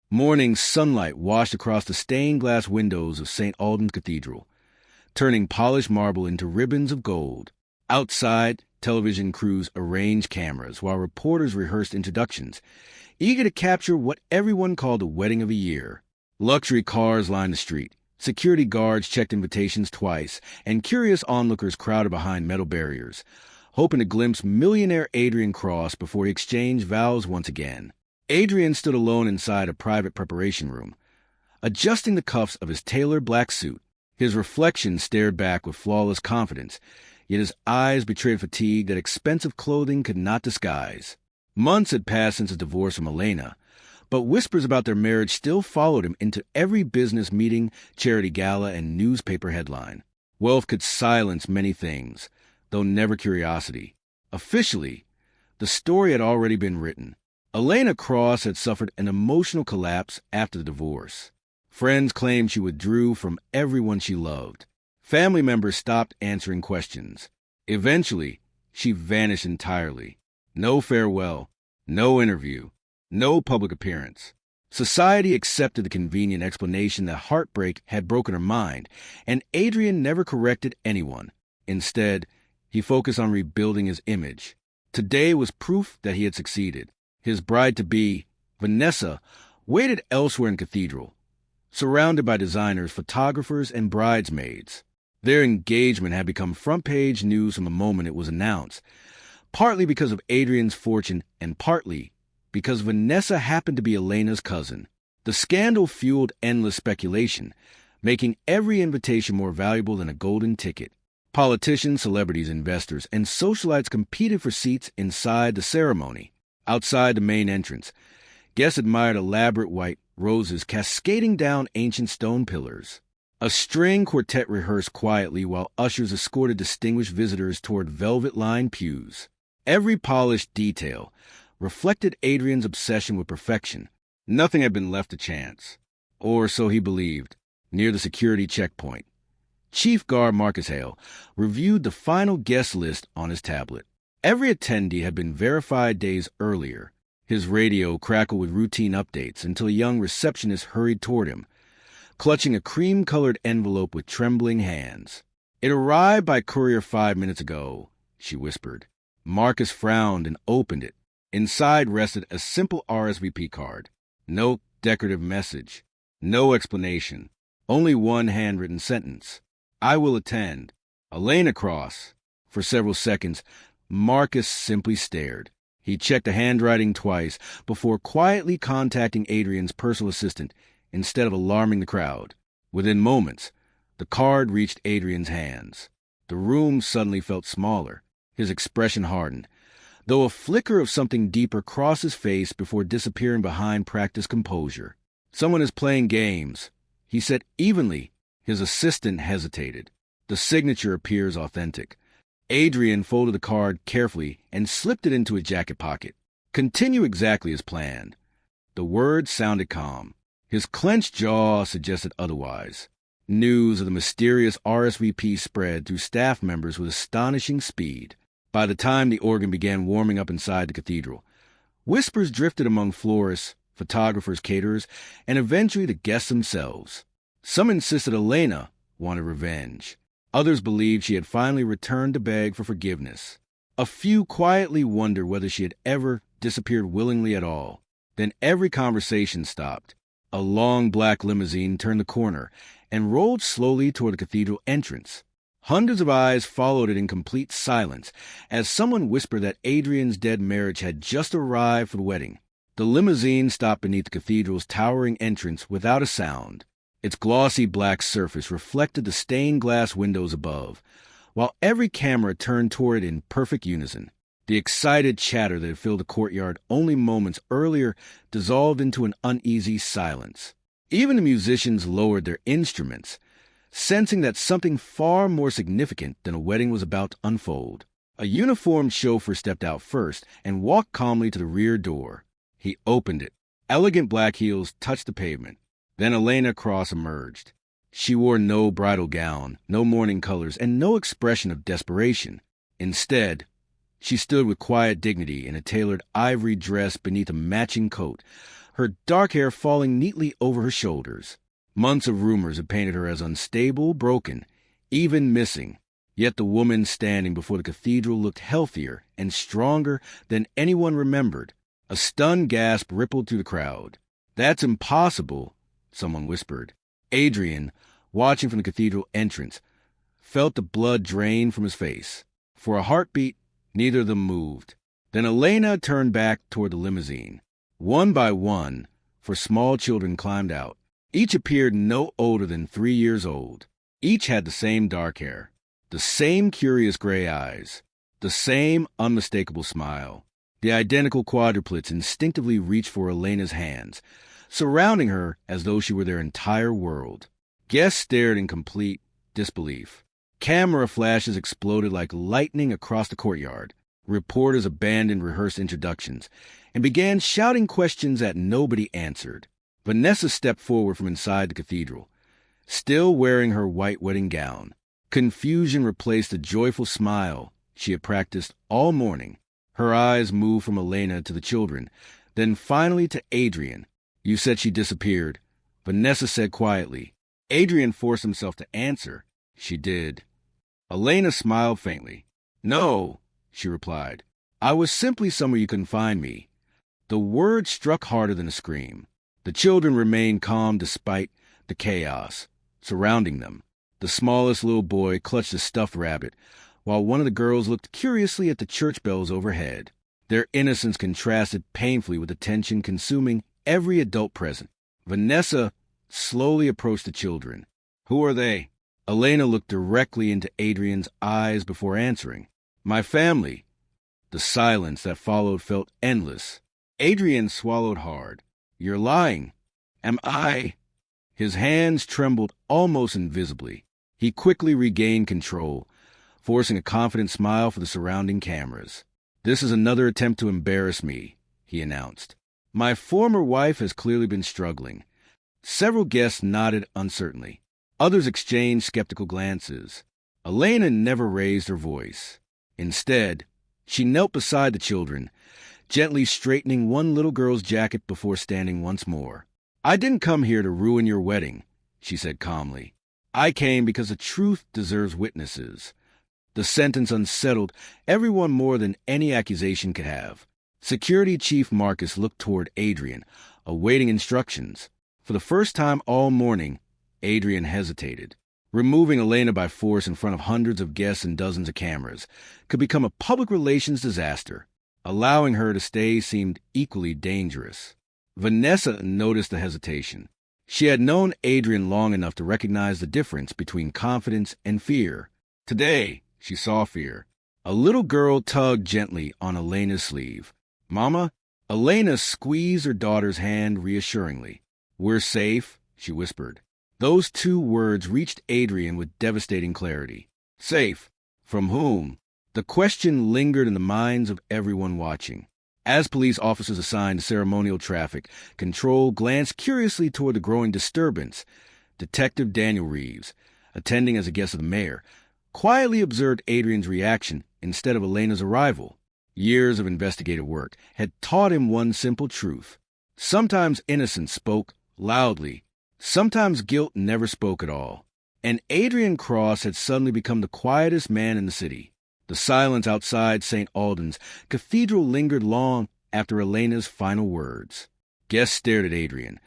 Morning sunlight washed across the stained glass windows of St. Alban's Cathedral, turning polished marble into ribbons of gold. Outside, television crews arranged cameras while reporters rehearsed introductions, eager to capture what everyone called the wedding of a year. Luxury cars lined the street. Security guards checked invitations twice, and curious onlookers crowded behind metal barriers, hoping to glimpse millionaire Adrian Cross before he exchanged vows once again. Adrian stood alone inside a private preparation room, adjusting the cuffs of his tailored black suit. His reflection stared back with flawless confidence, yet his eyes betrayed fatigue that expensive clothing could not disguise. Months had passed since his divorce from Elena, but whispers about their marriage still followed him into every business meeting, charity gala, and newspaper headline. Wealth could silence many things, though never curiosity. Officially, the story had already been written. Elena Cross had suffered an emotional collapse after the divorce. Friends claimed she withdrew from everyone she loved. Family members stopped answering questions. Eventually, she vanished entirely. No farewell, no interview, no public appearance. Society accepted the convenient explanation that heartbreak had broken her mind, and Adrian never corrected anyone. Instead, he focused on rebuilding his image. Today was proof that he had succeeded. His bride-to-be, Vanessa, waited elsewhere in Cathedral, surrounded by designers, photographers, and bridesmaids. Their engagement had become front-page news from the moment it was announced, partly because of Adrian's fortune and partly because Vanessa happened to be Elena's cousin. The scandal fueled endless speculation, making every invitation more valuable than a golden ticket. Politicians, celebrities, investors, and socialites competed for seats inside the ceremony. Outside the main entrance, guests admired elaborate white roses cascading down ancient stone pillars. A string quartet rehearsed quietly while ushers escorted distinguished visitors toward velvet-lined pews. Every polished detail reflected Adrian's obsession with perfection. Nothing had been left to chance. Or so he believed. Near the security checkpoint, Chief Guard Marcus Hale reviewed the final guest list on his tablet. Every attendee had been verified days earlier. His radio crackled with routine updates until a young receptionist hurried toward him, clutching a cream-colored envelope with trembling hands. "It arrived by courier 5 minutes ago," she whispered. Marcus frowned and opened it. Inside rested a simple RSVP card. No decorative message. No explanation. Only one handwritten sentence. "I will attend. Elena Cross." For several seconds, Marcus simply stared. He checked the handwriting twice before quietly contacting Adrian's personal assistant instead of alarming the crowd. Within moments, the card reached Adrian's hands. The room suddenly felt smaller. His expression hardened, though a flicker of something deeper crossed his face before disappearing behind practiced composure. "Someone is playing games," he said evenly. His assistant hesitated. The signature appears authentic. Adrian folded the card carefully and slipped it into his jacket pocket. "Continue exactly as planned." The words sounded calm. His clenched jaw suggested otherwise. News of the mysterious RSVP spread through staff members with astonishing speed. By the time the organ began warming up inside the cathedral, whispers drifted among florists, photographers, caterers, and eventually the guests themselves. Some insisted Elena wanted revenge. Others believed she had finally returned to beg for forgiveness. A few quietly wondered whether she had ever disappeared willingly at all. Then every conversation stopped. A long black limousine turned the corner and rolled slowly toward the cathedral entrance. Hundreds of eyes followed it in complete silence as someone whispered that Adrian's dead marriage had just arrived for the wedding. The limousine stopped beneath the cathedral's towering entrance without a sound. Its glossy black surface reflected the stained glass windows above, while every camera turned toward it in perfect unison. The excited chatter that had filled the courtyard only moments earlier dissolved into an uneasy silence. Even the musicians lowered their instruments, sensing that something far more significant than a wedding was about to unfold. A uniformed chauffeur stepped out first and walked calmly to the rear door. He opened it. Elegant black heels touched the pavement. Then Elena Cross emerged. She wore no bridal gown, no mourning colors, and no expression of desperation. Instead, she stood with quiet dignity in a tailored ivory dress beneath a matching coat, her dark hair falling neatly over her shoulders. Months of rumors had painted her as unstable, broken, even missing. Yet the woman standing before the cathedral looked healthier and stronger than anyone remembered. A stunned gasp rippled through the crowd. "That's impossible," someone whispered. Adrian, watching from the cathedral entrance, felt the blood drain from his face. For a heartbeat, neither of them moved. Then Elena turned back toward the limousine. One by one, for small children climbed out. Each appeared no older than 3 years old. Each had the same dark hair, the same curious gray eyes, the same unmistakable smile. The identical quadruplets instinctively reached for Elena's hands, surrounding her as though she were their entire world. Guests stared in complete disbelief. Camera flashes exploded like lightning across the courtyard. Reporters abandoned rehearsed introductions and began shouting questions that nobody answered. Vanessa stepped forward from inside the cathedral, still wearing her white wedding gown. Confusion replaced the joyful smile she had practiced all morning. Her eyes moved from Elena to the children, then finally to Adrian. "You said she disappeared," Vanessa said quietly. Adrian forced himself to answer. "She did." Elena smiled faintly. "No," she replied. "I was simply somewhere you couldn't find me." The word struck harder than a scream. The children remained calm despite the chaos surrounding them. The smallest little boy clutched a stuffed rabbit, while one of the girls looked curiously at the church bells overhead. Their innocence contrasted painfully with the tension consuming every adult present. Vanessa slowly approached the children. "Who are they?" Elena looked directly into Adrian's eyes before answering. "My family." The silence that followed felt endless. Adrian swallowed hard. "You're lying." "Am I?" His hands trembled almost invisibly. He quickly regained control, forcing a confident smile for the surrounding cameras. "This is another attempt to embarrass me," he announced. "My former wife has clearly been struggling." Several guests nodded uncertainly. Others exchanged skeptical glances. Elena never raised her voice. Instead, she knelt beside the children, gently straightening one little girl's jacket before standing once more. "I didn't come here to ruin your wedding," she said calmly. "I came because the truth deserves witnesses." The sentence unsettled everyone more than any accusation could have. Security Chief Marcus looked toward Adrian, awaiting instructions. For the first time all morning, Adrian hesitated. Removing Elena by force in front of hundreds of guests and dozens of cameras could become a public relations disaster. Allowing her to stay seemed equally dangerous. Vanessa noticed the hesitation. She had known Adrian long enough to recognize the difference between confidence and fear. Today, she saw fear. A little girl tugged gently on Elena's sleeve. "Mama?" Elena squeezed her daughter's hand reassuringly. "We're safe," she whispered. Those 2 words reached Adrian with devastating clarity. Safe? From whom? The question lingered in the minds of everyone watching. As police officers assigned to ceremonial traffic control glanced curiously toward the growing disturbance, Detective Daniel Reeves, attending as a guest of the mayor, quietly observed Adrian's reaction instead of Elena's arrival. Years of investigative work had taught him one simple truth. Sometimes innocence spoke loudly. Sometimes guilt never spoke at all. And Adrian Cross had suddenly become the quietest man in the city. The silence outside St. Alden's Cathedral lingered long after Elena's final words. Guests stared at Adrian,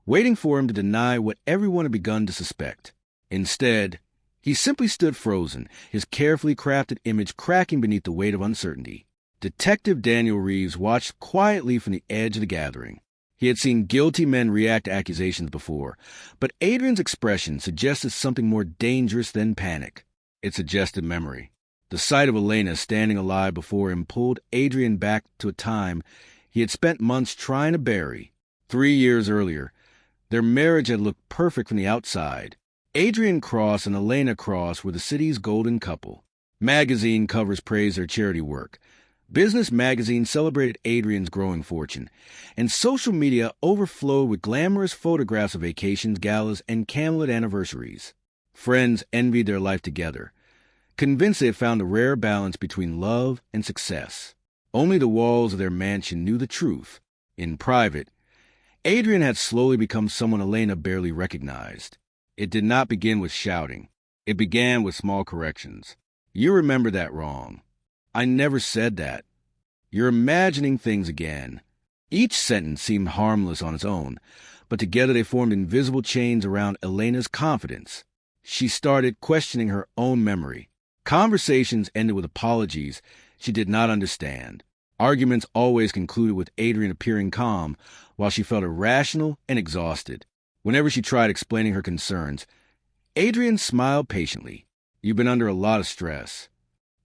waiting for him to deny what everyone had begun to suspect. Instead, he simply stood frozen, his carefully crafted image cracking beneath the weight of uncertainty. Detective Daniel Reeves watched quietly from the edge of the gathering. He had seen guilty men react to accusations before, but Adrian's expression suggested something more dangerous than panic. It suggested memory. The sight of Elena standing alive before him pulled Adrian back to a time he had spent months trying to bury. 3 years earlier, their marriage had looked perfect from the outside. Adrian Cross and Elena Cross were the city's golden couple. Magazine covers praised their charity work. Business magazines celebrated Adrian's growing fortune, and social media overflowed with glamorous photographs of vacations, galas, and candlelit anniversaries. Friends envied their life together, convinced they had found a rare balance between love and success. Only the walls of their mansion knew the truth. In private, Adrian had slowly become someone Elena barely recognized. It did not begin with shouting. It began with small corrections. You remember that wrong. I never said that. You're imagining things again. Each sentence seemed harmless on its own, but together they formed invisible chains around Elena's confidence. She started questioning her own memory. Conversations ended with apologies she did not understand. Arguments always concluded with Adrian appearing calm, while she felt irrational and exhausted. Whenever she tried explaining her concerns, Adrian smiled patiently. You've been under a lot of stress.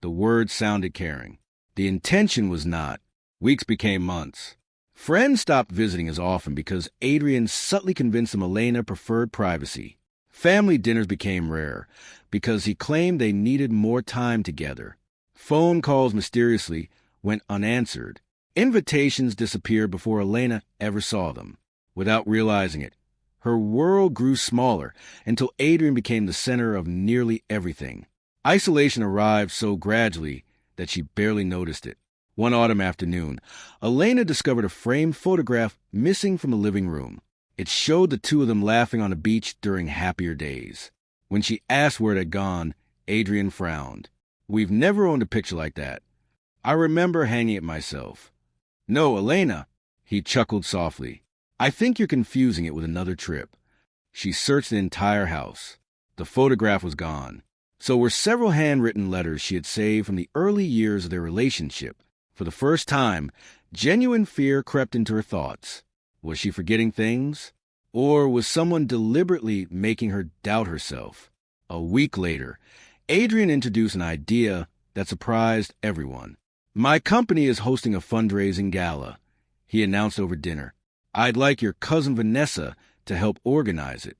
The words sounded caring. The intention was not. Weeks became months. Friends stopped visiting as often because Adrian subtly convinced them Elena preferred privacy. Family dinners became rare because he claimed they needed more time together. Phone calls mysteriously went unanswered. Invitations disappeared before Elena ever saw them. Without realizing it, her world grew smaller until Adrian became the center of nearly everything. Isolation arrived so gradually that she barely noticed it. One autumn afternoon, Elena discovered a framed photograph missing from the living room. It showed the two of them laughing on a beach during happier days. When she asked where it had gone, Adrian frowned. We've never owned a picture like that. I remember hanging it myself. No, Elena, he chuckled softly. I think you're confusing it with another trip. She searched the entire house. The photograph was gone. So were several handwritten letters she had saved from the early years of their relationship. For the first time, genuine fear crept into her thoughts. Was she forgetting things? Or was someone deliberately making her doubt herself? A week later, Adrian introduced an idea that surprised everyone. My company is hosting a fundraising gala, he announced over dinner. I'd like your cousin Vanessa to help organize it.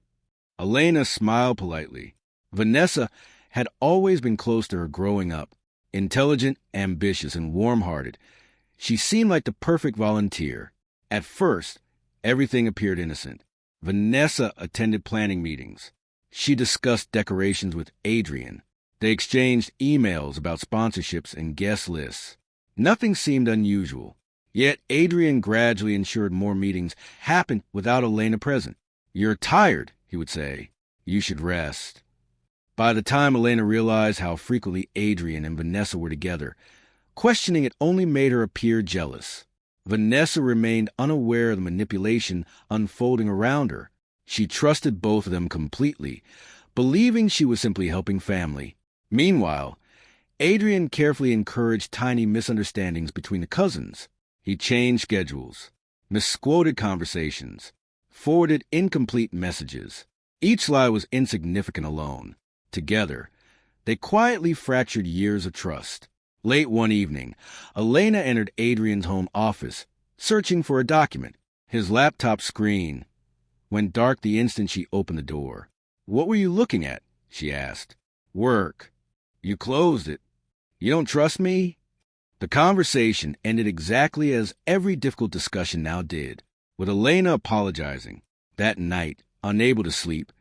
Elena smiled politely. Vanessa had always been close to her growing up. Intelligent, ambitious, and warm-hearted, she seemed like the perfect volunteer. At first, everything appeared innocent. Vanessa attended planning meetings. She discussed decorations with Adrian. They exchanged emails about sponsorships and guest lists. Nothing seemed unusual. Yet Adrian gradually ensured more meetings happened without Elena present. You're tired, he would say. You should rest. By the time Elena realized how frequently Adrian and Vanessa were together, questioning it only made her appear jealous. Vanessa remained unaware of the manipulation unfolding around her. She trusted both of them completely, believing she was simply helping family. Meanwhile, Adrian carefully encouraged tiny misunderstandings between the cousins. He changed schedules, misquoted conversations, forwarded incomplete messages. Each lie was insignificant alone. Together, they quietly fractured years of trust. Late one evening, Elena entered Adrian's home office, searching for a document. His laptop screen went dark the instant she opened the door. What were you looking at? She asked. Work. You closed it. You don't trust me? The conversation ended exactly as every difficult discussion now did, with Elena apologizing. That night, unable to sleep,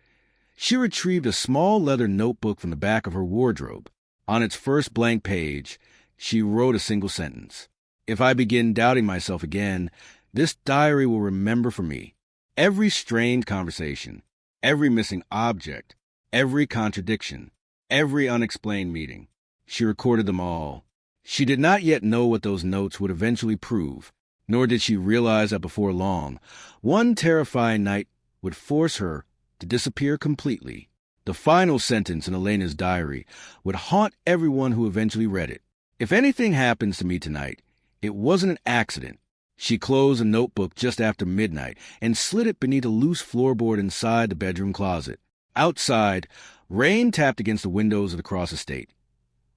she retrieved a small leather notebook from the back of her wardrobe. On its first blank page, she wrote a single sentence. If I begin doubting myself again, this diary will remember for me every strained conversation, every missing object, every contradiction, every unexplained meeting. She recorded them all. She did not yet know what those notes would eventually prove, nor did she realize that before long, one terrifying night would force her to disappear completely. The final sentence in Elena's diary would haunt everyone who eventually read it. If anything happens to me tonight, it wasn't an accident. She closed the notebook just after midnight and slid it beneath a loose floorboard inside the bedroom closet. Outside, rain tapped against the windows of the Cross estate,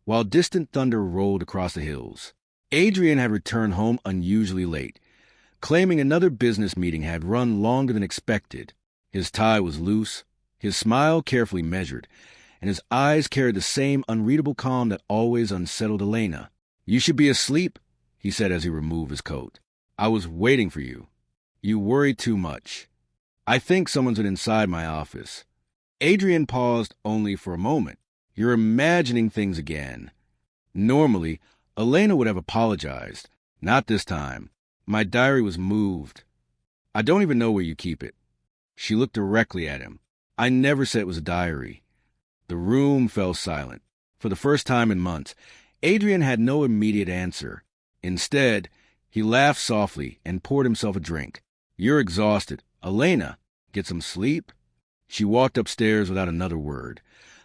while distant thunder rolled across the hills. Adrian had returned home unusually late, claiming another business meeting had run longer than expected. His tie was loose, his smile carefully measured, and his eyes carried the same unreadable calm that always unsettled Elena. You should be asleep, he said as he removed his coat. I was waiting for you. You worry too much. I think someone's been inside my office. Adrian paused only for a moment. You're imagining things again. Normally, Elena would have apologized. Not this time. My diary was moved. I don't even know where you keep it. She looked directly at him. I never said it was a diary. The room fell silent. For the first time in months, Adrian had no immediate answer. Instead, he laughed softly and poured himself a drink. You're exhausted. Elena, get some sleep? She walked upstairs without another word.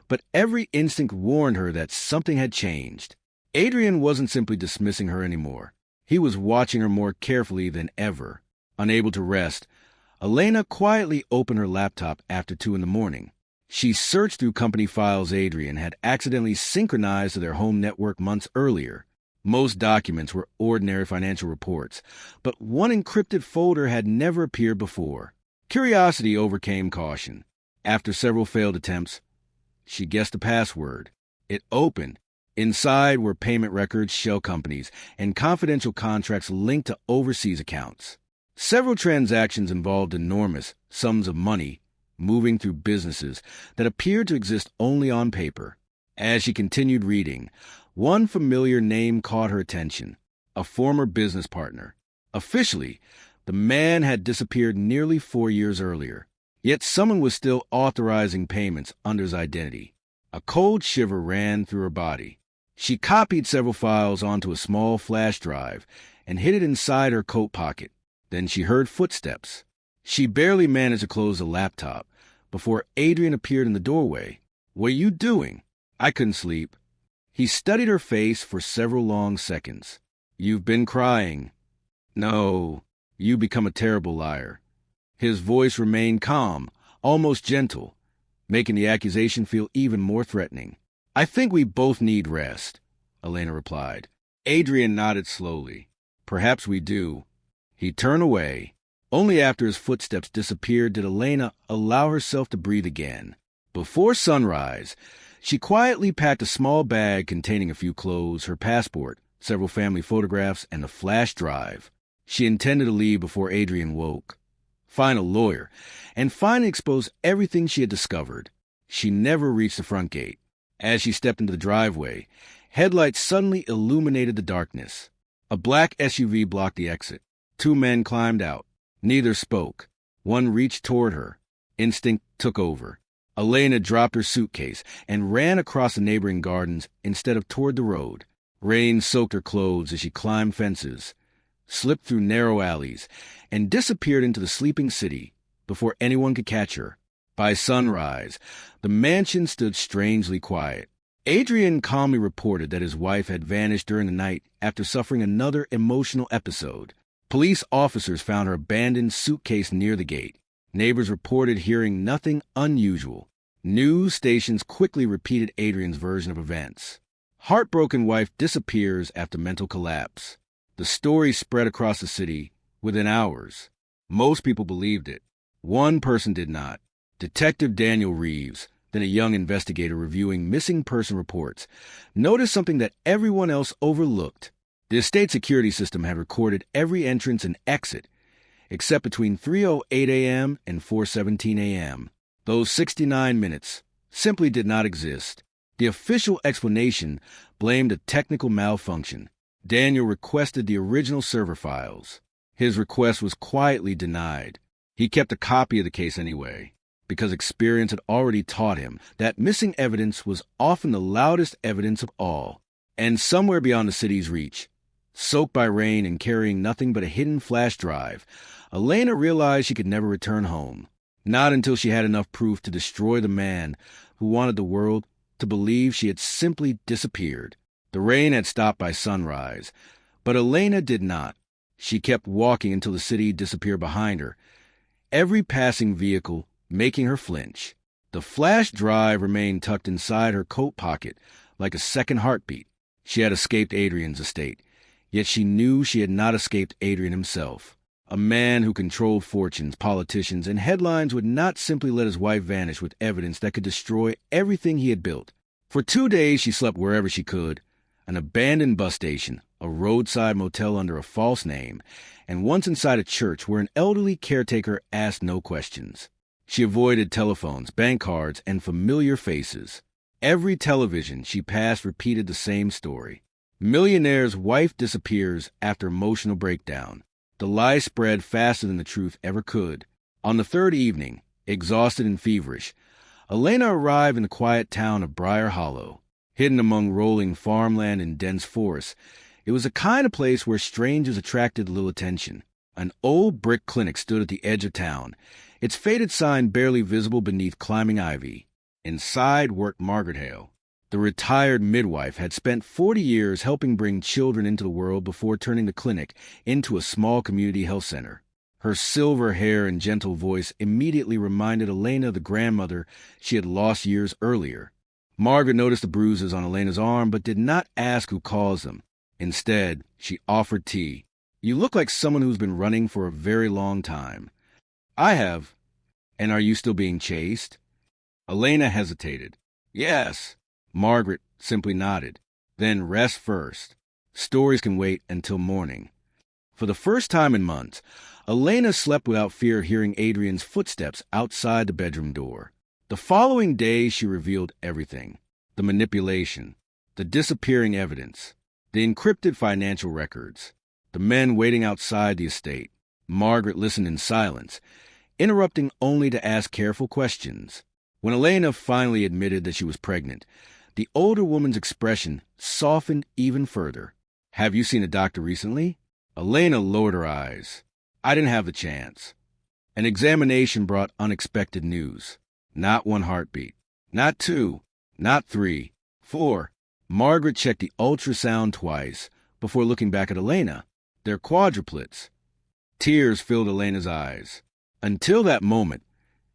But every instinct warned her that something had changed. Adrian wasn't simply dismissing her anymore. He was watching her more carefully than ever. Unable to rest, Elena quietly opened her laptop after 2 a.m. She searched through company files Adrian had accidentally synchronized to their home network months earlier. Most documents were ordinary financial reports, but one encrypted folder had never appeared before. Curiosity overcame caution. After several failed attempts, she guessed the password. It opened. Inside were payment records, shell companies, and confidential contracts linked to overseas accounts. Several transactions involved enormous sums of money moving through businesses that appeared to exist only on paper. As she continued reading, one familiar name caught her attention, a former business partner. Officially, the man had disappeared nearly 4 years earlier, yet someone was still authorizing payments under his identity. A cold shiver ran through her body. She copied several files onto a small flash drive and hid it inside her coat pocket. Then she heard footsteps. She barely managed to close the laptop before Adrian appeared in the doorway. What are you doing? I couldn't sleep. He studied her face for several long seconds. You've been crying. No, you become a terrible liar. His voice remained calm, almost gentle, making the accusation feel even more threatening. I think we both need rest, Elena replied. Adrian nodded slowly. Perhaps we do. He turned away. Only after his footsteps disappeared did Elena allow herself to breathe again. Before sunrise, she quietly packed a small bag containing a few clothes, her passport, several family photographs, and a flash drive. She intended to leave before Adrian woke, find a lawyer, and finally expose everything she had discovered. She never reached the front gate. As she stepped into the driveway, headlights suddenly illuminated the darkness. A black SUV blocked the exit. 2 men climbed out. Neither spoke. One reached toward her. Instinct took over. Elena dropped her suitcase and ran across the neighboring gardens instead of toward the road. Rain soaked her clothes as she climbed fences, slipped through narrow alleys, and disappeared into the sleeping city before anyone could catch her. By sunrise, the mansion stood strangely quiet. Adrian calmly reported that his wife had vanished during the night after suffering another emotional episode. Police officers found her abandoned suitcase near the gate. Neighbors reported hearing nothing unusual. News stations quickly repeated Adrian's version of events. Heartbroken wife disappears after mental collapse. The story spread across the city within hours. Most people believed it. One person did not. Detective Daniel Reeves, then a young investigator reviewing missing person reports, noticed something that everyone else overlooked. The estate security system had recorded every entrance and exit, except between 3:08 a.m. and 4:17 a.m. Those 69 minutes simply did not exist. The official explanation blamed a technical malfunction. Daniel requested the original server files. His request was quietly denied. He kept a copy of the case anyway, because experience had already taught him that missing evidence was often the loudest evidence of all. And somewhere beyond the city's reach, soaked by rain and carrying nothing but a hidden flash drive, Elena realized she could never return home. Not until she had enough proof to destroy the man who wanted the world to believe she had simply disappeared. The rain had stopped by sunrise, but Elena did not. She kept walking until the city disappeared behind her, every passing vehicle making her flinch. The flash drive remained tucked inside her coat pocket like a second heartbeat. She had escaped Adrian's estate, yet she knew she had not escaped Adrian himself. A man who controlled fortunes, politicians, and headlines would not simply let his wife vanish with evidence that could destroy everything he had built. For 2 days she slept wherever she could, an abandoned bus station, a roadside motel under a false name, and once inside a church where an elderly caretaker asked no questions. She avoided telephones, bank cards, and familiar faces. Every television she passed repeated the same story. Millionaire's wife disappears after emotional breakdown. The lie spread faster than the truth ever could. On the third evening, exhausted and feverish, Elena arrived in the quiet town of Briar Hollow. Hidden among rolling farmland and dense forests, it was the kind of place where strangers attracted little attention. An old brick clinic stood at the edge of town, its faded sign barely visible beneath climbing ivy. Inside worked Margaret Hale. The retired midwife had spent 40 years helping bring children into the world before turning the clinic into a small community health center. Her silver hair and gentle voice immediately reminded Elena of the grandmother she had lost years earlier. Margaret noticed the bruises on Elena's arm but did not ask who caused them. Instead, she offered tea. "You look like someone who's been running for a very long time." "I have." "And are you still being chased?" Elena hesitated. "Yes." Margaret simply nodded. "Then rest first. Stories can wait until morning." For the first time in months, Elena slept without fear of hearing Adrian's footsteps outside the bedroom door. The following day, she revealed everything. The manipulation, the disappearing evidence, the encrypted financial records, the men waiting outside the estate. Margaret listened in silence, interrupting only to ask careful questions. When Elena finally admitted that she was pregnant, the older woman's expression softened even further. "Have you seen a doctor recently?" Elena lowered her eyes. "I didn't have the chance." An examination brought unexpected news. Not one heartbeat. Not two. Not three. 4. Margaret checked the ultrasound twice before looking back at Elena. "They're quadruplets." Tears filled Elena's eyes. Until that moment,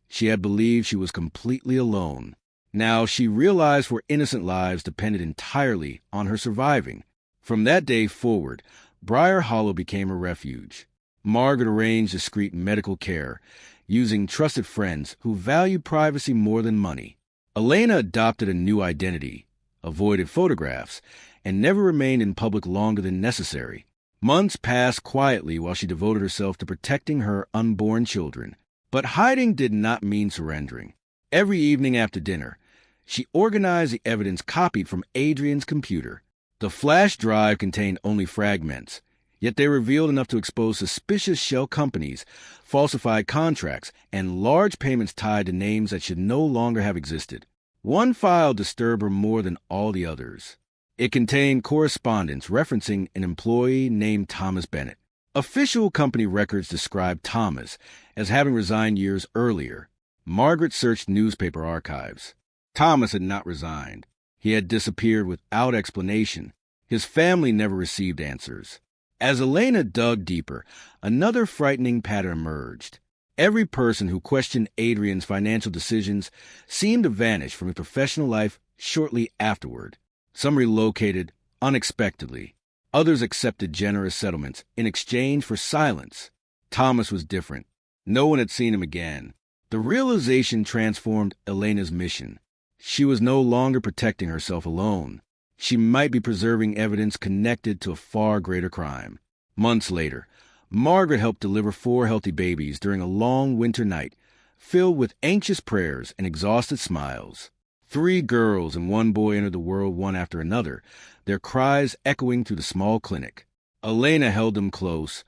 she had believed she was completely alone. Now she realized her innocent lives depended entirely on her surviving. From that day forward, Briar Hollow became a refuge. Margaret arranged discreet medical care, using trusted friends who valued privacy more than money. Elena adopted a new identity, avoided photographs, and never remained in public longer than necessary. Months passed quietly while she devoted herself to protecting her unborn children. But hiding did not mean surrendering. Every evening after dinner, she organized the evidence copied from Adrian's computer. The flash drive contained only fragments, yet they revealed enough to expose suspicious shell companies, falsified contracts, and large payments tied to names that should no longer have existed. One file disturbed her more than all the others. It contained correspondence referencing an employee named Thomas Bennett. Official company records described Thomas as having resigned years earlier. Margaret searched newspaper archives. Thomas had not resigned. He had disappeared without explanation. His family never received answers. As Elena dug deeper, another frightening pattern emerged. Every person who questioned Adrian's financial decisions seemed to vanish from his professional life shortly afterward. Some relocated unexpectedly. Others accepted generous settlements in exchange for silence. Thomas was different. No one had seen him again. The realization transformed Elena's mission. She was no longer protecting herself alone. She might be preserving evidence connected to a far greater crime. Months later, Margaret helped deliver 4 healthy babies during a long winter night, filled with anxious prayers and exhausted smiles. 3 girls and 1 boy entered the world one after another, their cries echoing through the small clinic. Elena held them close,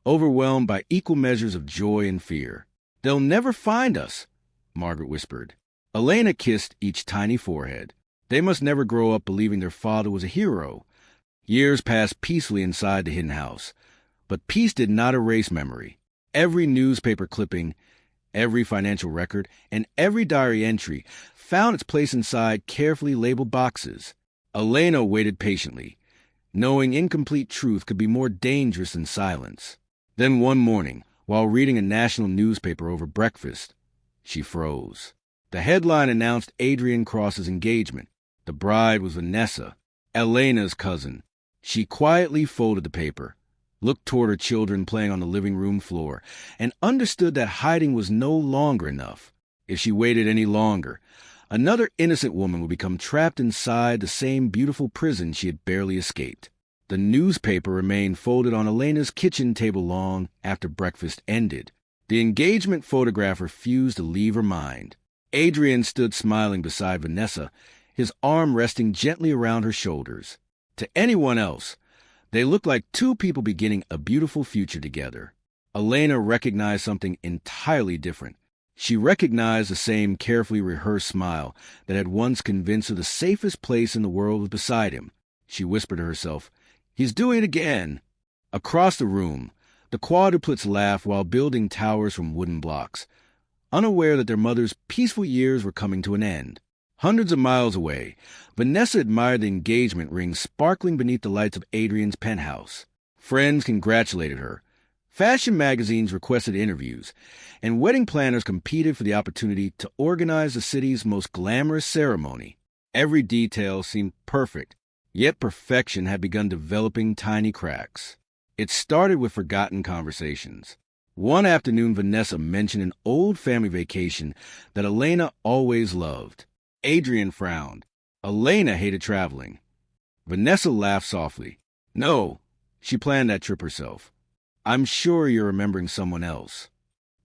overwhelmed by equal measures of joy and fear. "They'll never find us," Margaret whispered. Elena kissed each tiny forehead. They must never grow up believing their father was a hero. Years passed peacefully inside the hidden house, but peace did not erase memory. Every newspaper clipping, every financial record, and every diary entry found its place inside carefully labeled boxes. Elena waited patiently, knowing incomplete truth could be more dangerous than silence. Then one morning, while reading a national newspaper over breakfast, she froze. The headline announced Adrian Cross's engagement. The bride was Vanessa, Elena's cousin. She quietly folded the paper, looked toward her children playing on the living room floor, and understood that hiding was no longer enough. If she waited any longer, another innocent woman would become trapped inside the same beautiful prison she had barely escaped. The newspaper remained folded on Elena's kitchen table long after breakfast ended. The engagement photograph refused to leave her mind. Adrian stood smiling beside Vanessa, his arm resting gently around her shoulders. To anyone else, They looked like two people beginning a beautiful future together. Elena recognized something entirely different. She recognized the same carefully rehearsed smile that had once convinced her the safest place in the world was beside him. She whispered to herself, "He's doing it again." Across the room, the quadruplets laughed while building towers from wooden blocks, unaware that their mother's peaceful years were coming to an end. Hundreds of miles away, Vanessa admired the engagement ring sparkling beneath the lights of Adrian's penthouse. Friends congratulated her. Fashion magazines requested interviews, and wedding planners competed for the opportunity to organize the city's most glamorous ceremony. Every detail seemed perfect, yet perfection had begun developing tiny cracks. It started with forgotten conversations. One afternoon, Vanessa mentioned an old family vacation that Elena always loved. Adrian frowned. Elena hated traveling. Vanessa laughed softly. "No, she planned that trip herself. I'm sure you're remembering someone else."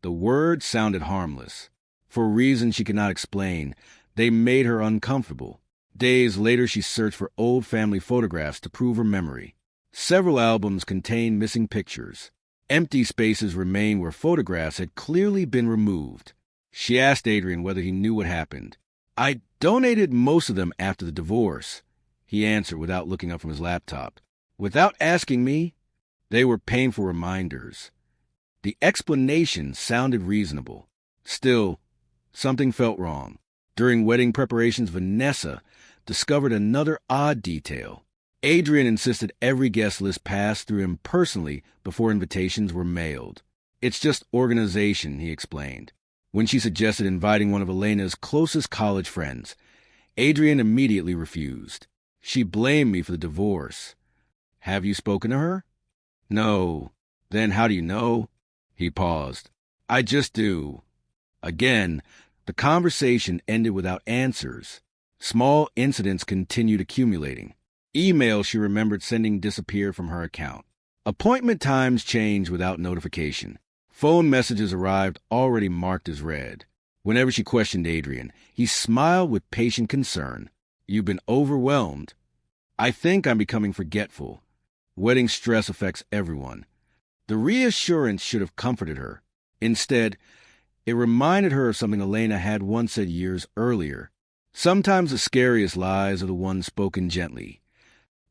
The words sounded harmless. For reasons she could not explain, they made her uncomfortable. Days later, she searched for old family photographs to prove her memory. Several albums contained missing pictures. Empty spaces remained where photographs had clearly been removed. She asked Adrian whether he knew what happened. "I donated most of them after the divorce," he answered without looking up from his laptop. "Without asking me?" They were painful reminders. The explanation sounded reasonable. Still, something felt wrong. During wedding preparations, Vanessa discovered another odd detail. Adrian insisted every guest list pass through him personally before invitations were mailed. "It's just organization," he explained. When she suggested inviting one of Elena's closest college friends, Adrian immediately refused. "She blamed me for the divorce." "Have you spoken to her?" "No." "Then how do you know?" He paused. "I just do." Again, the conversation ended without answers. Small incidents continued accumulating. Emails she remembered sending disappeared from her account. Appointment times changed without notification. Phone messages arrived already marked as read. Whenever she questioned Adrian, he smiled with patient concern. "You've been overwhelmed." "I think I'm becoming forgetful." Wedding stress affects everyone. The reassurance should have comforted her. Instead, it reminded her of something Elena had once said years earlier. Sometimes the scariest lies are the ones spoken gently.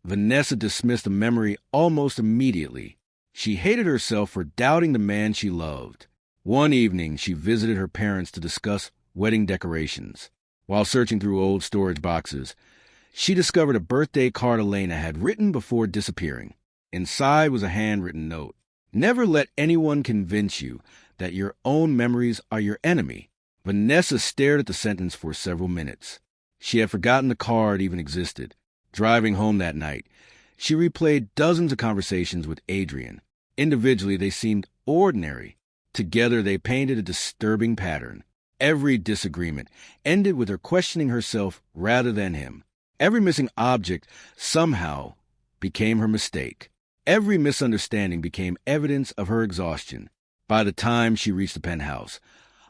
Vanessa dismissed the memory almost immediately. She hated herself for doubting the man she loved. One evening, she visited her parents to discuss wedding decorations. While searching through old storage boxes, she discovered a birthday card Elena had written before disappearing. Inside was a handwritten note. "Never let anyone convince you that your own memories are your enemy." Vanessa stared at the sentence for several minutes. She had forgotten the card even existed. Driving home that night, she replayed dozens of conversations with Adrian. Individually, they seemed ordinary. Together, they painted a disturbing pattern. Every disagreement ended with her questioning herself rather than him. Every missing object somehow became her mistake. Every misunderstanding became evidence of her exhaustion. By the time she reached the penthouse,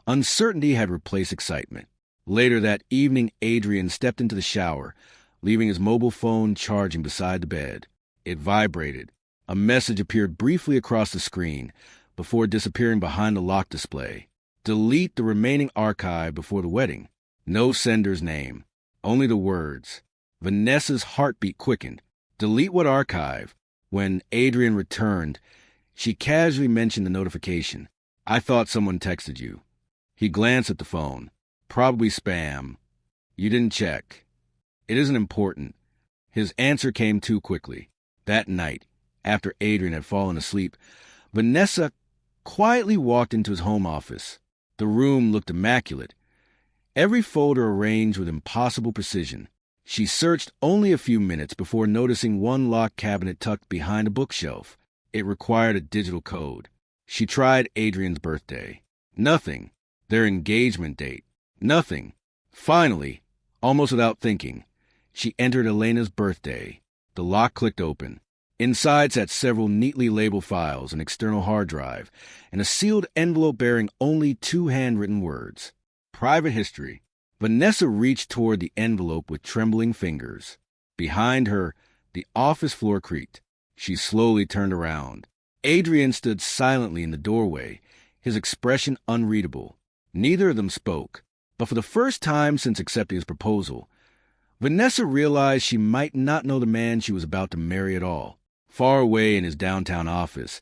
uncertainty had replaced excitement. Later that evening, Adrian stepped into the shower, leaving his mobile phone charging beside the bed. It vibrated. A message appeared briefly across the screen before disappearing behind the lock display. "Delete the remaining archive before the wedding." No sender's name, only the words. Vanessa's heartbeat quickened. Delete what archive? When Adrian returned, she casually mentioned the notification. "I thought someone texted you." He glanced at the phone. "Probably spam." "You didn't check." "It isn't important." His answer came too quickly. That night, after Adrian had fallen asleep, Vanessa quietly walked into his home office. The room looked immaculate, every folder arranged with impossible precision. She searched only a few minutes before noticing one locked cabinet tucked behind a bookshelf. It required a digital code. She tried Adrian's birthday. Nothing. Their engagement date. Nothing. Finally, almost without thinking, she entered Elena's birthday. The lock clicked open. Inside sat several neatly labeled files, an external hard drive, and a sealed envelope bearing only 2 handwritten words. "Private history." Vanessa reached toward the envelope with trembling fingers. Behind her, the office floor creaked. She slowly turned around. Adrian stood silently in the doorway, his expression unreadable. Neither of them spoke, but for the first time since accepting his proposal, Vanessa realized she might not know the man she was about to marry at all. Far away in his downtown office,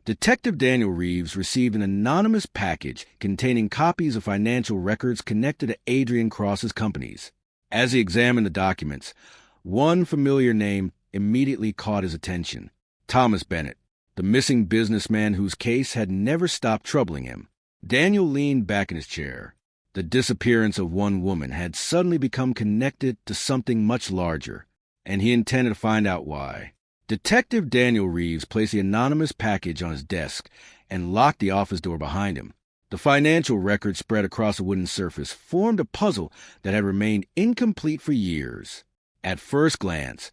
Detective Daniel Reeves received an anonymous package containing copies of financial records connected to Adrian Cross's companies. As he examined the documents, one familiar name immediately caught his attention: Thomas Bennett, the missing businessman whose case had never stopped troubling him. Daniel leaned back in his chair. The disappearance of one woman had suddenly become connected to something much larger, and he intended to find out why. Detective Daniel Reeves placed the anonymous package on his desk and locked the office door behind him. The financial records spread across a wooden surface formed a puzzle that had remained incomplete for years. At first glance,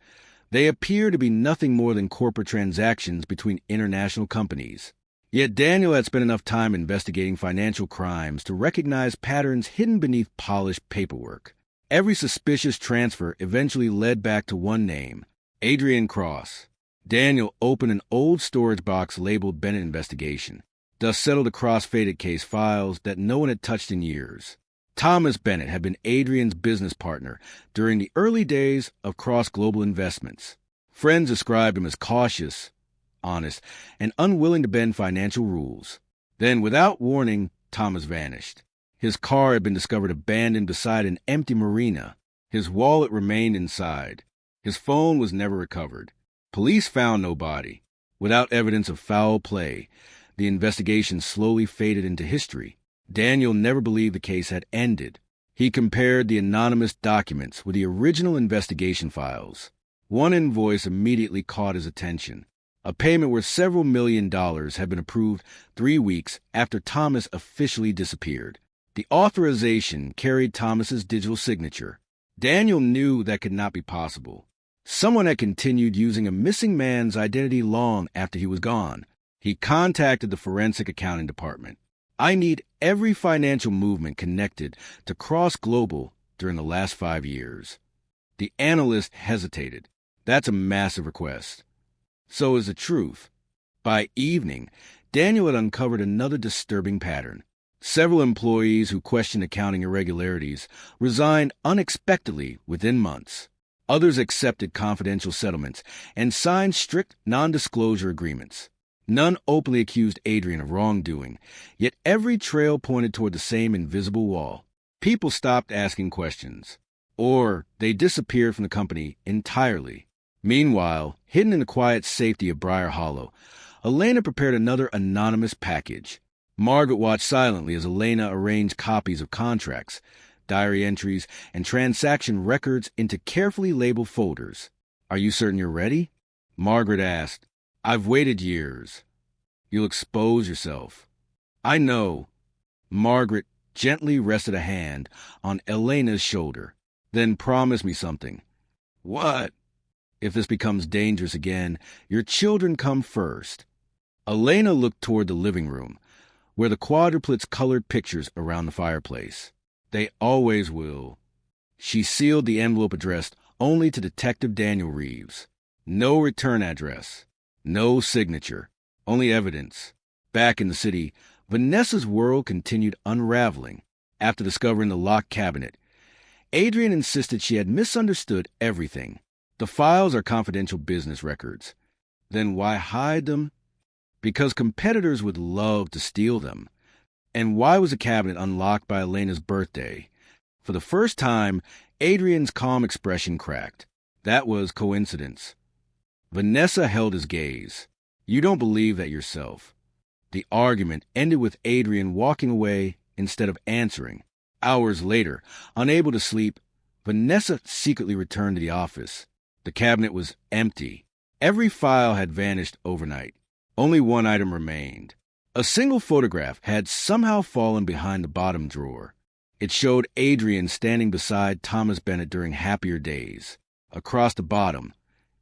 they appeared to be nothing more than corporate transactions between international companies. Yet Daniel had spent enough time investigating financial crimes to recognize patterns hidden beneath polished paperwork. Every suspicious transfer eventually led back to one name: Adrian Cross. Daniel opened an old storage box labeled Bennett Investigation. Dust settled across faded case files that no one had touched in years. Thomas Bennett had been Adrian's business partner during the early days of Cross Global Investments. Friends described him as cautious, honest, and unwilling to bend financial rules. Then, without warning, Thomas vanished. His car had been discovered abandoned beside an empty marina. His wallet remained inside. His phone was never recovered. Police found no body. Without evidence of foul play, the investigation slowly faded into history. Daniel never believed the case had ended. He compared the anonymous documents with the original investigation files. One invoice immediately caught his attention. A payment worth several $1,000,000 had been approved 3 weeks after Thomas officially disappeared. The authorization carried Thomas's digital signature. Daniel knew that could not be possible. Someone had continued using a missing man's identity long after he was gone. He contacted the forensic accounting department. "I need every financial movement connected to Cross Global during the last 5 years." The analyst hesitated. "That's a massive request." So is the truth. By evening, Daniel had uncovered another disturbing pattern. Several employees who questioned accounting irregularities resigned unexpectedly within months. Others accepted confidential settlements and signed strict non-disclosure agreements. None openly accused Adrian of wrongdoing, yet every trail pointed toward the same invisible wall. People stopped asking questions, or they disappeared from the company entirely. Meanwhile, hidden in the quiet safety of Briar Hollow, Elena prepared another anonymous package. Margaret watched silently as Elena arranged copies of contracts, diary entries, and transaction records into carefully labeled folders. "Are you certain you're ready?" Margaret asked. "I've waited years." "You'll expose yourself." "I know." Margaret gently rested a hand on Elena's shoulder. "Then promise me something." "What?" "If this becomes dangerous again, your children come first." Elena looked toward the living room, where the quadruplets colored pictures around the fireplace. "They always will." She sealed the envelope addressed only to Detective Daniel Reeves. No return address, no signature, only evidence. Back in the city, Vanessa's world continued unraveling. After discovering the locked cabinet, Adrian insisted she had misunderstood everything. "The files are confidential business records." "Then why hide them?" "Because competitors would love to steal them." And why was the cabinet unlocked by Elena's birthday? For the first time, Adrian's calm expression cracked. That was coincidence. Vanessa held his gaze. "You don't believe that yourself." The argument ended with Adrian walking away instead of answering. Hours later, unable to sleep, Vanessa secretly returned to the office. The cabinet was empty. Every file had vanished overnight. Only one item remained. A single photograph had somehow fallen behind the bottom drawer. It showed Adrian standing beside Thomas Bennett during happier days. Across the bottom,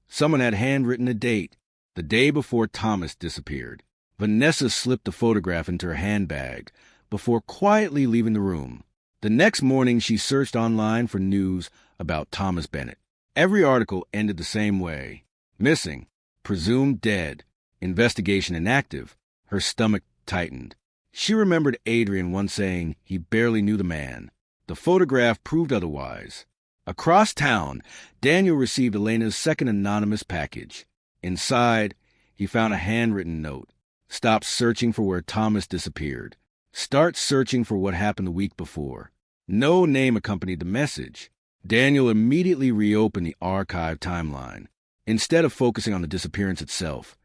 someone had handwritten a date, the day before Thomas disappeared. Vanessa slipped the photograph into her handbag before quietly leaving the room. The next morning, she searched online for news about Thomas Bennett. Every article ended the same way: "Missing. presumed dead, investigation inactive. Her stomach tightened. She remembered Adrian once saying he barely knew the man. The photograph proved otherwise. Across town, Daniel received Elena's second anonymous package. Inside, he found a handwritten note. Stop searching for where Thomas disappeared. Start searching for what happened the week before. No name accompanied the message. Daniel immediately reopened the archive timeline. Instead of focusing on the disappearance itself,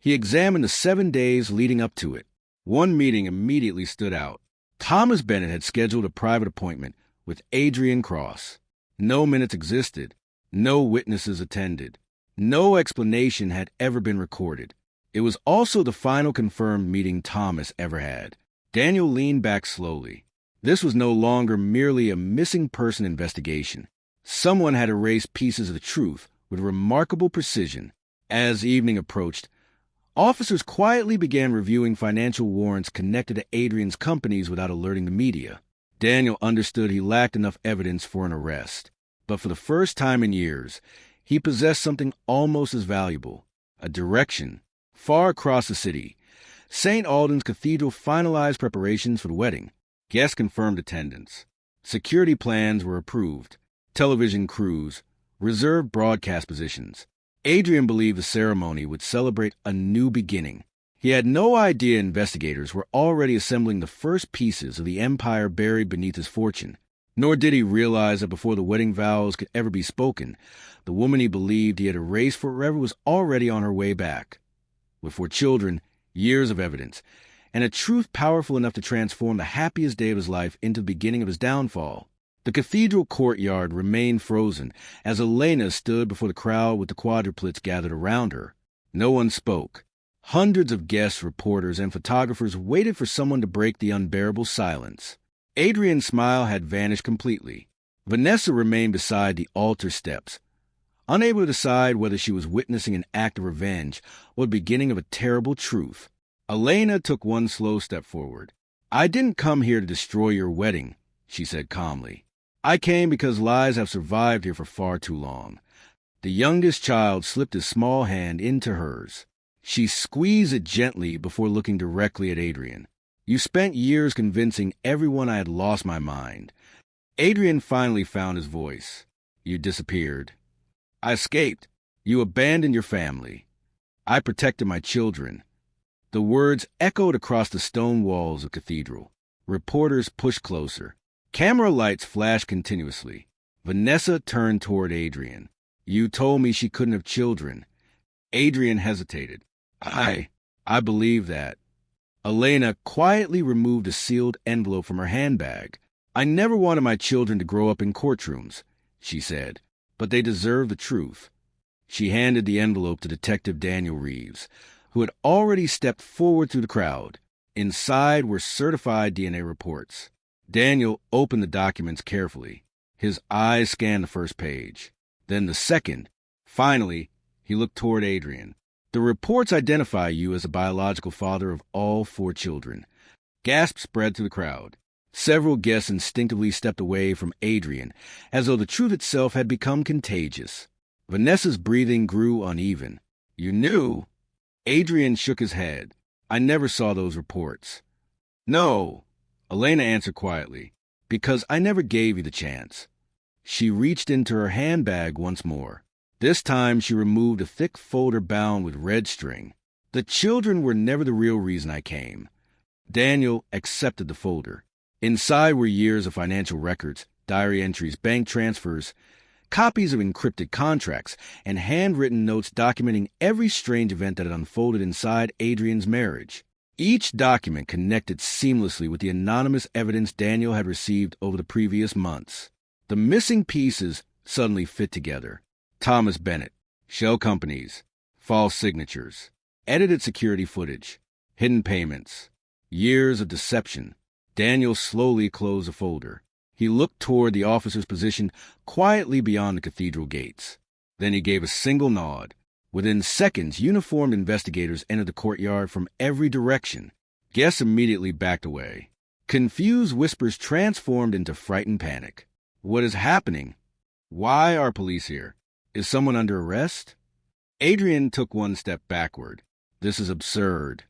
he examined the 7 days leading up to it. One meeting immediately stood out. Thomas Bennett had scheduled a private appointment with Adrian Cross. No minutes existed. No witnesses attended. No explanation had ever been recorded. It was also the final confirmed meeting Thomas ever had. Daniel leaned back slowly. This was no longer merely a missing person investigation. Someone had erased pieces of the truth with remarkable precision. As evening approached, officers quietly began reviewing financial warrants connected to Adrian's companies without alerting the media. Daniel understood he lacked enough evidence for an arrest. But for the first time in years, he possessed something almost as valuable, a direction. Far across the city, St. Alden's Cathedral finalized preparations for the wedding. Guests confirmed attendance. Security plans were approved. Television crews reserved broadcast positions. Adrian believed the ceremony would celebrate a new beginning. He had no idea investigators were already assembling the first pieces of the empire buried beneath his fortune. Nor did he realize that before the wedding vows could ever be spoken, the woman he believed he had erased forever was already on her way back. With 4 children, years of evidence, and a truth powerful enough to transform the happiest day of his life into the beginning of his downfall. The cathedral courtyard remained frozen as Elena stood before the crowd with the quadruplets gathered around her. No one spoke. Hundreds of guests, reporters, and photographers waited for someone to break the unbearable silence. Adrian's smile had vanished completely. Vanessa remained beside the altar steps, unable to decide whether she was witnessing an act of revenge or the beginning of a terrible truth. Elena took one slow step forward. "I didn't come here to destroy your wedding," she said calmly. "I came because lies have survived here for far too long." The youngest child slipped his small hand into hers. She squeezed it gently before looking directly at Adrian. "You spent years convincing everyone I had lost my mind." Adrian finally found his voice. "You disappeared. I escaped. You abandoned your family. I protected my children." The words echoed across the stone walls of the cathedral. Reporters pushed closer. Camera lights flashed continuously. Vanessa turned toward Adrian. "You told me she couldn't have children." Adrian hesitated. I believe that." Elena quietly removed a sealed envelope from her handbag. "I never wanted my children to grow up in courtrooms," she said, "but they deserve the truth." She handed the envelope to Detective Daniel Reeves, who had already stepped forward through the crowd. Inside were certified DNA reports. Daniel opened the documents carefully. His eyes scanned the first page, then the second. Finally, he looked toward Adrian. "The reports identify you as the biological father of all 4 children." Gasps spread through the crowd. Several guests instinctively stepped away from Adrian, as though the truth itself had become contagious. Vanessa's breathing grew uneven. "You knew?" Adrian shook his head. "I never saw those reports." "No," Elena answered quietly, "because I never gave you the chance." She reached into her handbag once more. This time she removed a thick folder bound with red string. "The children were never the real reason I came." Daniel accepted the folder. Inside were years of financial records, diary entries, bank transfers, copies of encrypted contracts, and handwritten notes documenting every strange event that had unfolded inside Adrian's marriage. Each document connected seamlessly with the anonymous evidence Daniel had received over the previous months. The missing pieces suddenly fit together. Thomas Bennett, shell companies, false signatures, edited security footage, hidden payments, years of deception. Daniel slowly closed the folder. He looked toward the officer's position quietly beyond the cathedral gates. Then he gave a single nod. Within seconds, uniformed investigators entered the courtyard from every direction. Guests immediately backed away. Confused whispers transformed into frightened panic. "What is happening? Why are police here? Is someone under arrest?" Adrian took one step backward. This is absurd.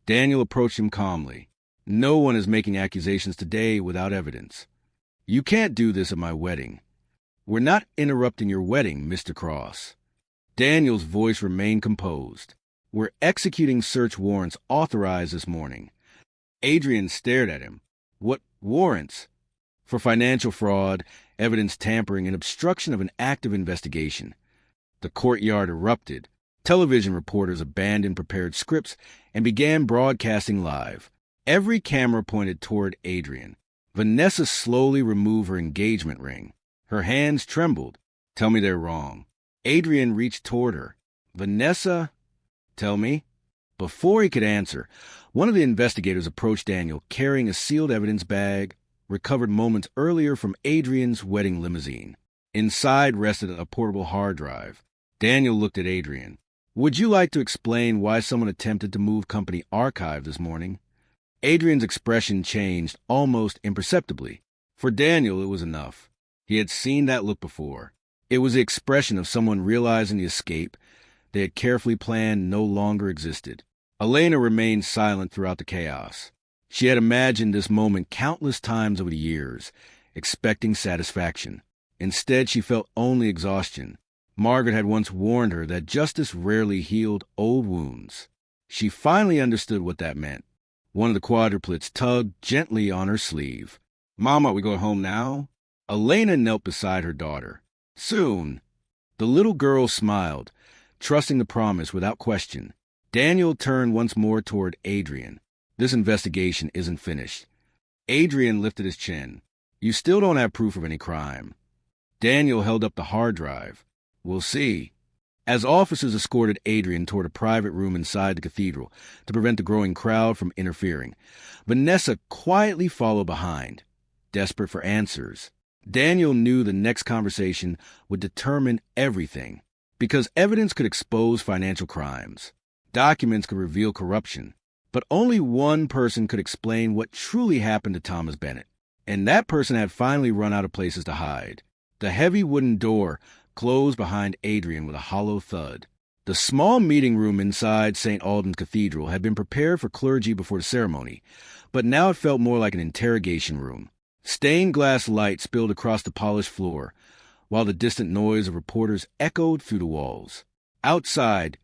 Daniel approached him calmly. No one is making accusations today without evidence. You can't do this at my wedding. We're not interrupting your wedding, Mr. Cross. Daniel's voice remained composed. We're executing search warrants authorized this morning. Adrian stared at him. What warrants? For financial fraud, evidence tampering, and obstruction of an active investigation. The courtyard erupted. Television reporters abandoned prepared scripts and began broadcasting live. Every camera pointed toward Adrian. Vanessa slowly removed her engagement ring. Her hands trembled. Tell me they're wrong. Adrian reached toward her. Vanessa, tell me. Before he could answer, one of the investigators approached Daniel carrying a sealed evidence bag recovered moments earlier from Adrian's wedding limousine. Inside rested a portable hard drive. Daniel looked at Adrian. Would you like to explain why someone attempted to move company archive this morning? Adrian's expression changed almost imperceptibly. For Daniel, it was enough. He had seen that look before. It was the expression of someone realizing the escape they had carefully planned no longer existed. Elena remained silent throughout the chaos. She had imagined this moment countless times over the years, expecting satisfaction. Instead, she felt only exhaustion. Margaret had once warned her that justice rarely healed old wounds. She finally understood what that meant. One of the quadruplets tugged gently on her sleeve. Mama, we going home now? Elena knelt beside her daughter. Soon. The little girl smiled, trusting the promise without question. Daniel turned once more toward Adrian. This investigation isn't finished. Adrian lifted his chin. You still don't have proof of any crime. Daniel held up the hard drive. We'll see. As officers escorted Adrian toward a private room inside the cathedral to prevent the growing crowd from interfering, Vanessa quietly followed behind, desperate for answers. Daniel knew the next conversation would determine everything, because evidence could expose financial crimes. Documents could reveal corruption. But only one person could explain what truly happened to Thomas Bennett, and that person had finally run out of places to hide. The heavy wooden door closed behind Adrian with a hollow thud. The small meeting room inside St. Alden's Cathedral had been prepared for clergy before the ceremony, but now it felt more like an interrogation room. Stained glass light spilled across the polished floor, while the distant noise of reporters echoed through the walls. Outside,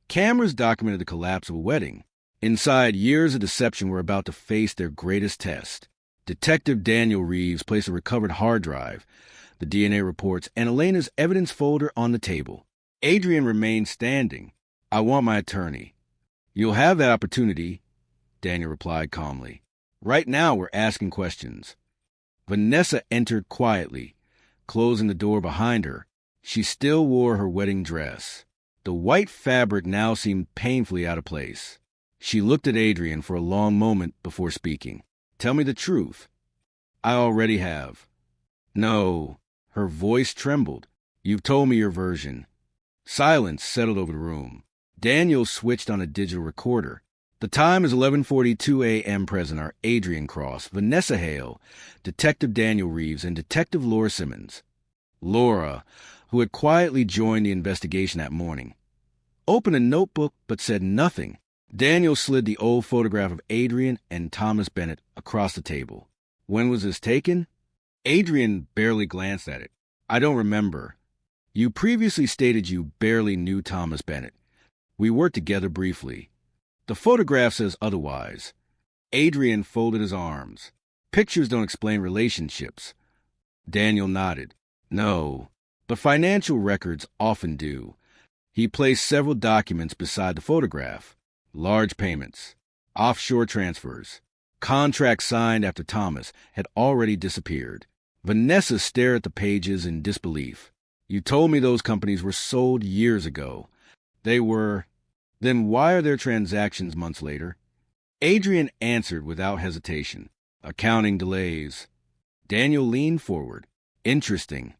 cameras documented the collapse of a wedding. Inside, years of deception were about to face their greatest test. Detective Daniel Reeves placed a recovered hard drive, the DNA reports, and Elena's evidence folder on the table. Adrian remained standing. I want my attorney. You'll have that opportunity, Daniel replied calmly. Right now, we're asking questions. Vanessa entered quietly, closing the door behind her. She still wore her wedding dress. The white fabric now seemed painfully out of place. She looked at Adrian for a long moment before speaking. Tell me the truth. I already have. No. Her voice trembled. You've told me your version. Silence settled over the room. Daniel switched on a digital recorder. The time is 11:42 a.m. Present are Adrian Cross, Vanessa Hale, Detective Daniel Reeves, and Detective Laura Simmons. Laura, who had quietly joined the investigation that morning, opened a notebook but said nothing. Daniel slid the old photograph of Adrian and Thomas Bennett across the table. When was this taken? Adrian barely glanced at it. I don't remember. You previously stated you barely knew Thomas Bennett. We worked together briefly. The photograph says otherwise. Adrian folded his arms. Pictures don't explain relationships. Daniel nodded. No, but financial records often do. He placed several documents beside the photograph. Large payments, offshore transfers, contracts signed after Thomas had already disappeared. Vanessa stared at the pages in disbelief. You told me those companies were sold years ago. They were. Then why are there transactions months later? Adrian answered without hesitation. Accounting delays. Daniel leaned forward. Interesting.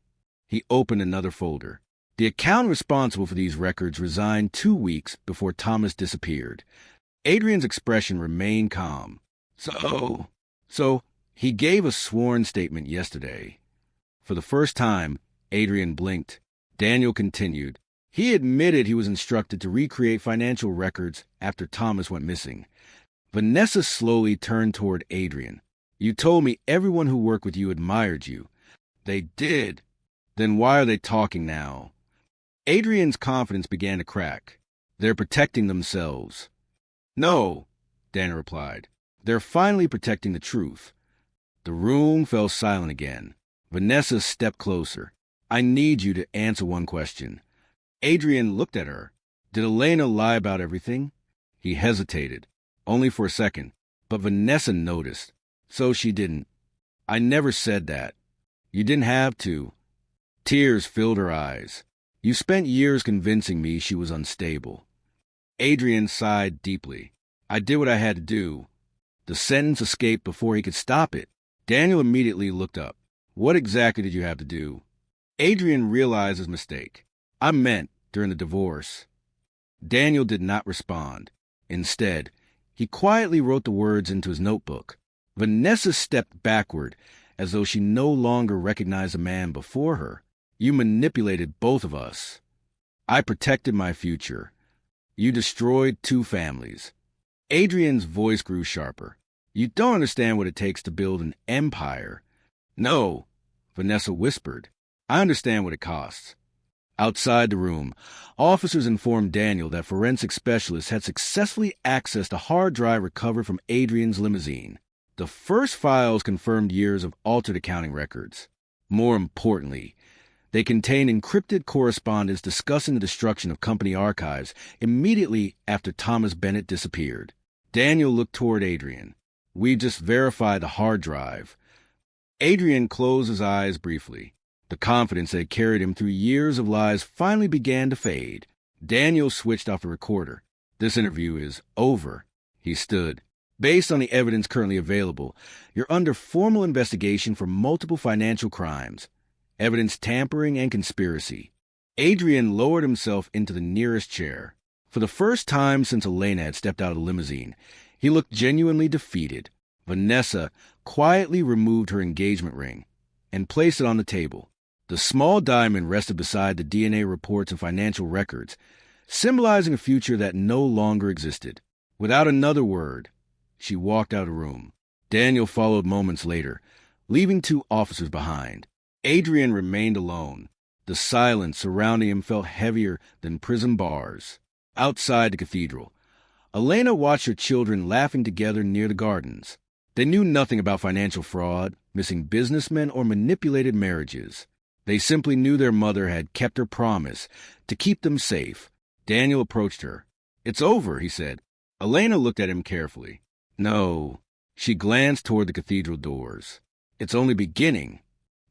He opened another folder. The accountant responsible for these records resigned 2 weeks before Thomas disappeared. Adrian's expression remained calm. So, he gave a sworn statement yesterday. For the first time, Adrian blinked. Daniel continued. He admitted he was instructed to recreate financial records after Thomas went missing. Vanessa slowly turned toward Adrian. You told me everyone who worked with you admired you. They did. Then why are they talking now? Adrian's confidence began to crack. They're protecting themselves. No, Dana replied. They're finally protecting the truth. The room fell silent again. Vanessa stepped closer. I need you to answer one question. Adrian looked at her. Did Elena lie about everything? He hesitated, only for a second, but Vanessa noticed. So she didn't. I never said that. You didn't have to. Tears filled her eyes. You spent years convincing me she was unstable. Adrian sighed deeply. I did what I had to do. The sentence escaped before he could stop it. Daniel immediately looked up. What exactly did you have to do? Adrian realized his mistake. I meant during the divorce. Daniel did not respond. Instead, he quietly wrote the words into his notebook. Vanessa stepped backward, as though she no longer recognized the man before her. You manipulated both of us. I protected my future. You destroyed 2 families. Adrian's voice grew sharper. You don't understand what it takes to build an empire. No, Vanessa whispered. I understand what it costs. Outside the room, officers informed Daniel that forensic specialists had successfully accessed a hard drive recovered from Adrian's limousine. The first files confirmed years of altered accounting records. More importantly, they contained encrypted correspondence discussing the destruction of company archives immediately after Thomas Bennett disappeared. Daniel looked toward Adrian. We just verified the hard drive. Adrian closed his eyes briefly. The confidence that had carried him through years of lies finally began to fade. Daniel switched off the recorder. This interview is over. He stood. Based on the evidence currently available, you're under formal investigation for multiple financial crimes, evidence tampering, and conspiracy. Adrian lowered himself into the nearest chair. For the first time since Elena had stepped out of the limousine, he looked genuinely defeated. Vanessa quietly removed her engagement ring and placed it on the table. The small diamond rested beside the DNA reports and financial records, symbolizing a future that no longer existed. Without another word, she walked out of the room. Daniel followed moments later, leaving 2 officers behind. Adrian remained alone. The silence surrounding him felt heavier than prison bars. Outside the cathedral, Elena watched her children laughing together near the gardens. They knew nothing about financial fraud, missing businessmen, or manipulated marriages. They simply knew their mother had kept her promise to keep them safe. Daniel approached her. It's over, he said. Elena looked at him carefully. No. She glanced toward the cathedral doors. It's only beginning.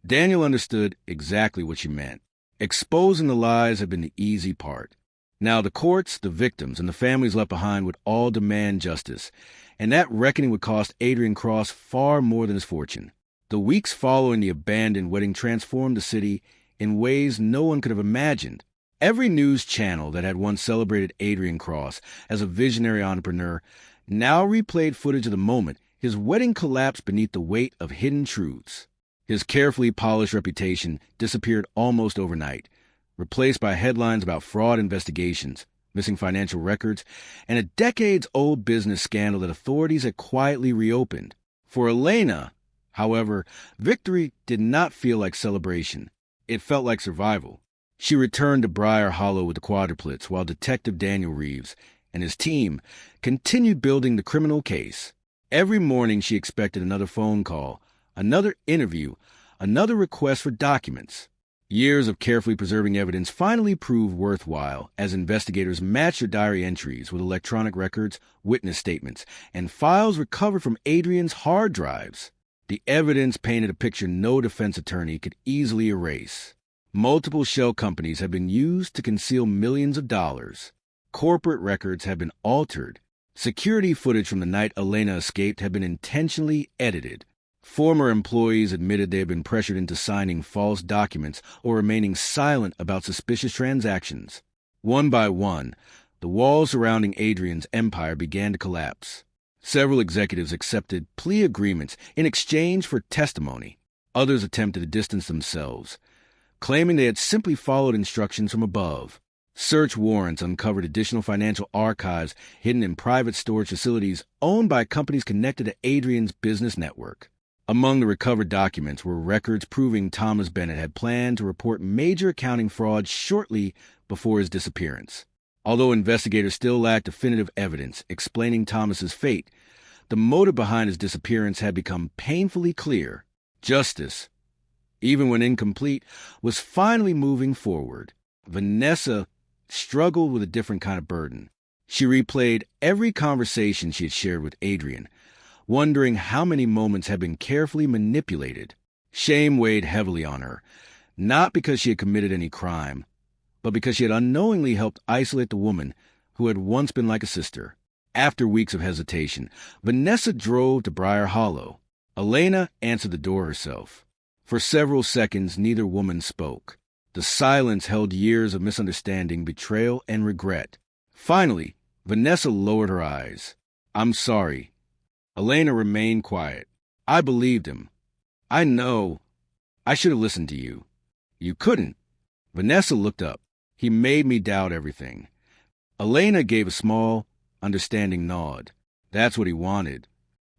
Daniel understood exactly what she meant. Exposing the lies had been the easy part. Now the courts, the victims, and the families left behind would all demand justice, and that reckoning would cost Adrian Cross far more than his fortune. The weeks following the abandoned wedding transformed the city in ways no one could have imagined. Every news channel that had once celebrated Adrian Cross as a visionary entrepreneur now replayed footage of the moment his wedding collapsed beneath the weight of hidden truths. His carefully polished reputation disappeared almost overnight, replaced by headlines about fraud investigations, missing financial records, and a decades-old business scandal that authorities had quietly reopened. For Elena, however, victory did not feel like celebration. It felt like survival. She returned to Briar Hollow with the Quadruplets while Detective Daniel Reeves and his team continued building the criminal case. Every morning she expected another phone call, another interview, another request for documents. Years of carefully preserving evidence finally proved worthwhile as investigators matched her diary entries with electronic records, witness statements, and files recovered from Adrian's hard drives. The evidence painted a picture no defense attorney could easily erase. Multiple shell companies have been used to conceal millions of dollars. Corporate records have been altered. Security footage from the night Elena escaped had been intentionally edited. Former employees admitted they had been pressured into signing false documents or remaining silent about suspicious transactions. One by one, the walls surrounding Adrian's empire began to collapse. Several executives accepted plea agreements in exchange for testimony. Others attempted to distance themselves, claiming they had simply followed instructions from above. Search warrants uncovered additional financial archives hidden in private storage facilities owned by companies connected to Adrian's business network. Among the recovered documents were records proving Thomas Bennett had planned to report major accounting fraud shortly before his disappearance. Although investigators still lacked definitive evidence explaining Thomas's fate, the motive behind his disappearance had become painfully clear. Justice, even when incomplete, was finally moving forward. Vanessa struggled with a different kind of burden. She replayed every conversation she had shared with Adrian, wondering how many moments had been carefully manipulated. Shame weighed heavily on her, not because she had committed any crime, but because she had unknowingly helped isolate the woman who had once been like a sister. After weeks of hesitation, Vanessa drove to Briar Hollow. Elena answered the door herself. For several seconds, neither woman spoke. The silence held years of misunderstanding, betrayal, and regret. Finally, Vanessa lowered her eyes. "I'm sorry." Elena remained quiet. "I believed him. I know. I should have listened to you." "You couldn't." Vanessa looked up. "He made me doubt everything." Elena gave a small, understanding nod. "That's what he wanted."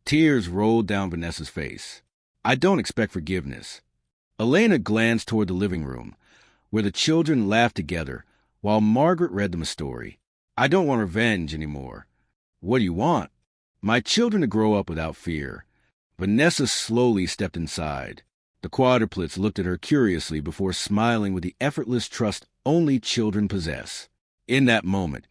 Tears rolled down Vanessa's face. "I don't expect forgiveness." Elena glanced toward the living room, where the children laughed together, while Margaret read them a story. "I don't want revenge anymore." "What do you want?" "My children to grow up without fear." Vanessa slowly stepped inside. The Quadruplets looked at her curiously before smiling with the effortless trust only children possess. In that moment,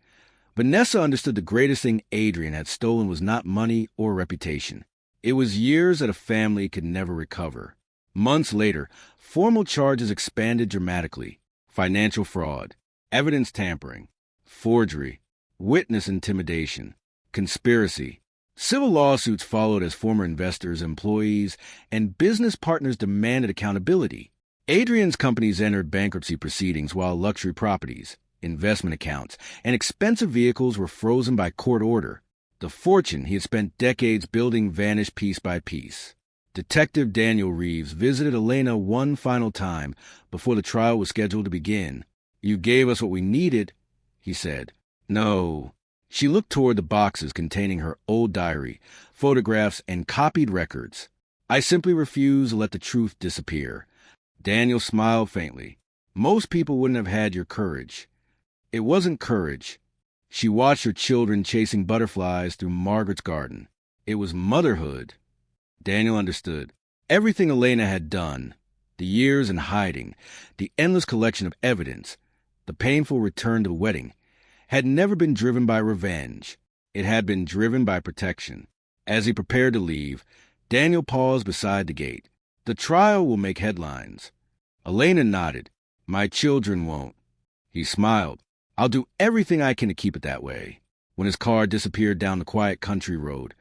Vanessa understood the greatest thing Adrian had stolen was not money or reputation. It was years that a family could never recover. Months later, formal charges expanded dramatically: financial fraud, evidence tampering, forgery, witness intimidation, conspiracy. Civil lawsuits followed as former investors, employees, and business partners demanded accountability. Adrian's companies entered bankruptcy proceedings while luxury properties, investment accounts, and expensive vehicles were frozen by court order. The fortune he had spent decades building vanished piece by piece. Detective Daniel Reeves visited Elena one final time before the trial was scheduled to begin. "You gave us what we needed," he said. "No." She looked toward the boxes containing her old diary, photographs, and copied records. "I simply refuse to let the truth disappear." Daniel smiled faintly. "Most people wouldn't have had your courage." It wasn't courage. She watched her children chasing butterflies through Margaret's garden. It was motherhood. Daniel understood. Everything Elena had done, the years in hiding, the endless collection of evidence, the painful return to the wedding, had never been driven by revenge. It had been driven by protection. As he prepared to leave, Daniel paused beside the gate. "The trial will make headlines." Elena nodded. "My children won't." He smiled. "I'll do everything I can to keep it that way." When his car disappeared down the quiet country road,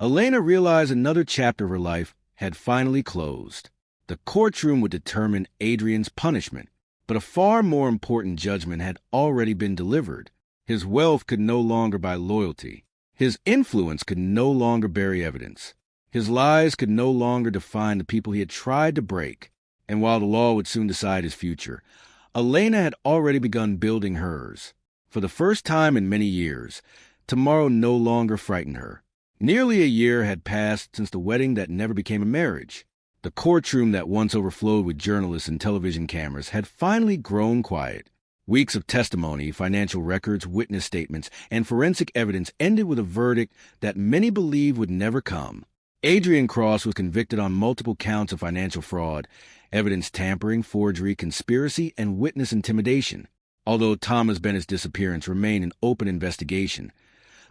Elena realized another chapter of her life had finally closed. The courtroom would determine Adrian's punishment, but a far more important judgment had already been delivered. His wealth could no longer buy loyalty. His influence could no longer bury evidence. His lies could no longer define the people he had tried to break. And while the law would soon decide his future, Elena had already begun building hers. For the first time in many years, tomorrow no longer frightened her. Nearly a year had passed since the wedding that never became a marriage. The courtroom that once overflowed with journalists and television cameras had finally grown quiet. Weeks of testimony, financial records, witness statements, and forensic evidence ended with a verdict that many believed would never come. Adrian Cross was convicted on multiple counts of financial fraud, evidence tampering, forgery, conspiracy, and witness intimidation. Although Thomas Bennett's disappearance remained an open investigation,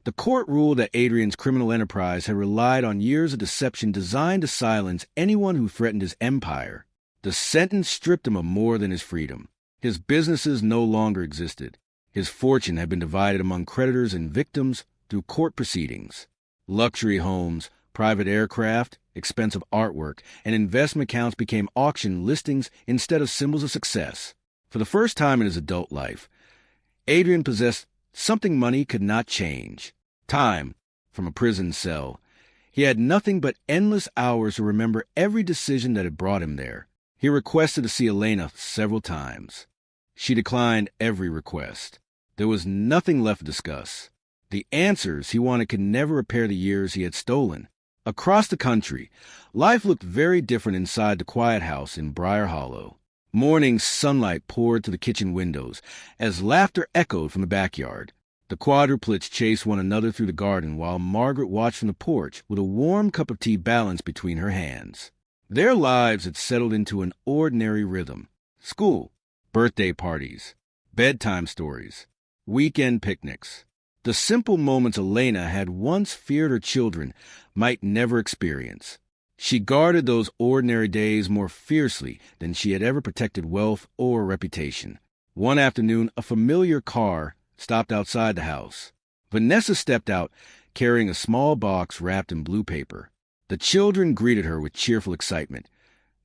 the court ruled that Adrian's criminal enterprise had relied on years of deception designed to silence anyone who threatened his empire. The sentence stripped him of more than his freedom. His businesses no longer existed. His fortune had been divided among creditors and victims through court proceedings. Luxury homes, private aircraft, expensive artwork, and investment accounts became auction listings instead of symbols of success. For the first time in his adult life, Adrian possessed something money could not change: time from a prison cell. He had nothing but endless hours to remember every decision that had brought him there. He requested to see Elena several times. She declined every request. There was nothing left to discuss. The answers he wanted could never repair the years he had stolen. Across the country, life looked very different inside the quiet house in Briar Hollow. Morning sunlight poured through the kitchen windows as laughter echoed from the backyard. The Quadruplets chased one another through the garden while Margaret watched from the porch with a warm cup of tea balanced between her hands. Their lives had settled into an ordinary rhythm. School, birthday parties, bedtime stories, weekend picnics. The simple moments Elena had once feared her children might never experience. She guarded those ordinary days more fiercely than she had ever protected wealth or reputation. One afternoon, a familiar car stopped outside the house. Vanessa stepped out, carrying a small box wrapped in blue paper. The children greeted her with cheerful excitement,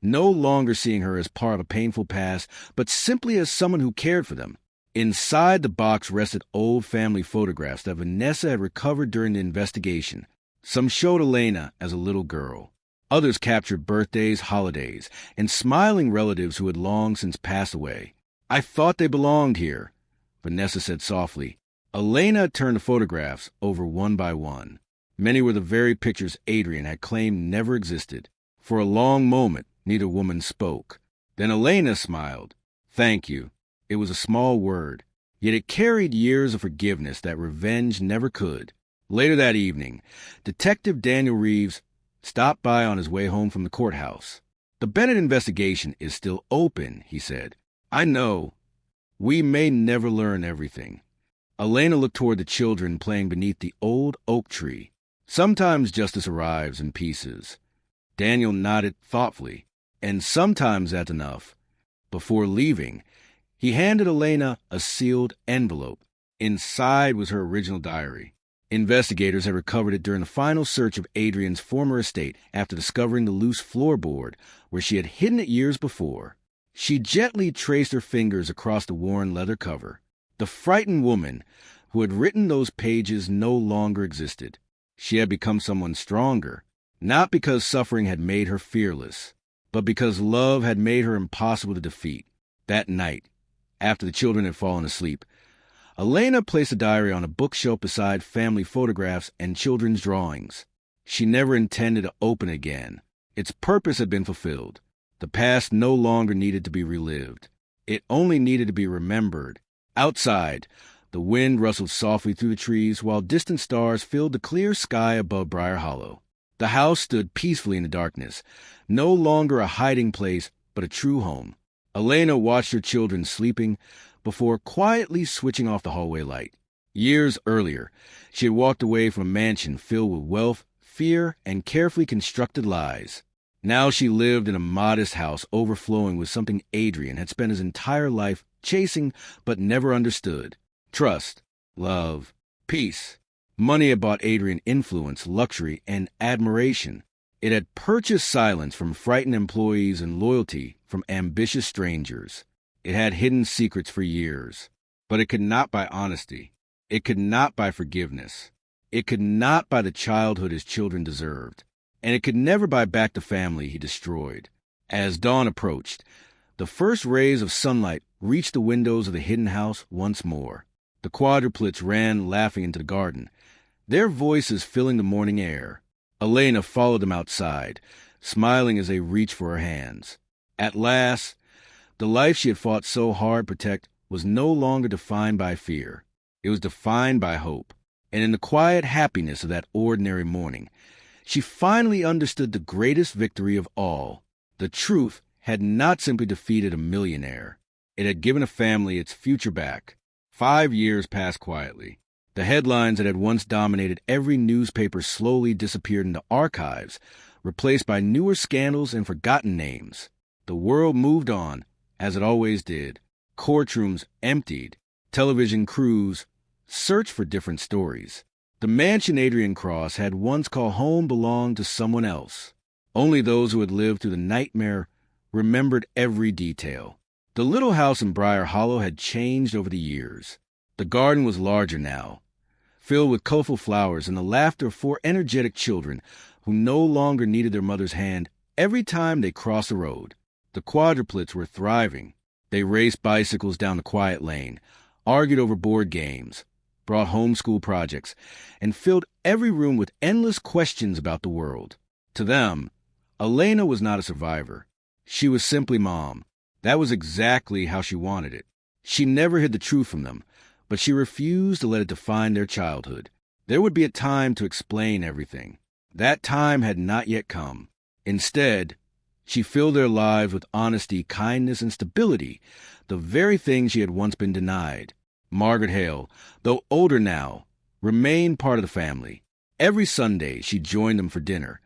no longer seeing her as part of a painful past, but simply as someone who cared for them. Inside the box rested old family photographs that Vanessa had recovered during the investigation. Some showed Elena as a little girl. Others captured birthdays, holidays, and smiling relatives who had long since passed away. "I thought they belonged here," Vanessa said softly. Elena turned the photographs over one by one. Many were the very pictures Adrian had claimed never existed. For a long moment, neither woman spoke. Then Elena smiled. "Thank you." It was a small word, yet it carried years of forgiveness that revenge never could. Later that evening, Detective Daniel Reeves stopped by on his way home from the courthouse. "The Bennett investigation is still open," he said. "I know. We may never learn everything." Elena looked toward the children playing beneath the old oak tree. "Sometimes justice arrives in pieces." Daniel nodded thoughtfully. "And sometimes that's enough." Before leaving, he handed Elena a sealed envelope. Inside was her original diary. Investigators had recovered it during the final search of Adrian's former estate after discovering the loose floorboard where she had hidden it years before. She gently traced her fingers across the worn leather cover. The frightened woman who had written those pages no longer existed. She had become someone stronger, not because suffering had made her fearless, but because love had made her impossible to defeat. That night, after the children had fallen asleep, Elena placed the diary on a bookshelf beside family photographs and children's drawings. She never intended to open it again. Its purpose had been fulfilled. The past no longer needed to be relived. It only needed to be remembered. Outside, the wind rustled softly through the trees while distant stars filled the clear sky above Briar Hollow. The house stood peacefully in the darkness, no longer a hiding place, but a true home. Elena watched her children sleeping before quietly switching off the hallway light. Years earlier, she had walked away from a mansion filled with wealth, fear, and carefully constructed lies. Now she lived in a modest house overflowing with something Adrian had spent his entire life chasing but never understood: trust, love, peace. Money had bought Adrian influence, luxury, and admiration. It had purchased silence from frightened employees and loyalty from ambitious strangers. It had hidden secrets for years, but it could not buy honesty. It could not buy forgiveness. It could not buy the childhood his children deserved. And it could never buy back the family he destroyed. As dawn approached, the first rays of sunlight reached the windows of the hidden house once more. The Quadruplets ran laughing into the garden, their voices filling the morning air. Elena followed them outside, smiling as they reached for her hands. At last, the life she had fought so hard to protect was no longer defined by fear. It was defined by hope. And in the quiet happiness of that ordinary morning, she finally understood the greatest victory of all. The truth had not simply defeated a millionaire. It had given a family its future back. 5 years passed quietly. The headlines that had once dominated every newspaper slowly disappeared into archives, replaced by newer scandals and forgotten names. The world moved on, as it always did. Courtrooms emptied. Television crews searched for different stories. The mansion Adrian Cross had once called home belonged to someone else. Only those who had lived through the nightmare remembered every detail. The little house in Briar Hollow had changed over the years. The garden was larger now, filled with colorful flowers and the laughter of 4 energetic children who no longer needed their mother's hand every time they crossed the road. The Quadruplets were thriving. They raced bicycles down the quiet lane, argued over board games, brought home school projects, and filled every room with endless questions about the world. To them, Elena was not a survivor. She was simply mom. That was exactly how she wanted it. She never hid the truth from them, but she refused to let it define their childhood. There would be a time to explain everything. That time had not yet come. Instead, she filled their lives with honesty, kindness, and stability, the very things she had once been denied. Margaret Hale, though older now, remained part of the family. Every Sunday, she joined them for dinner,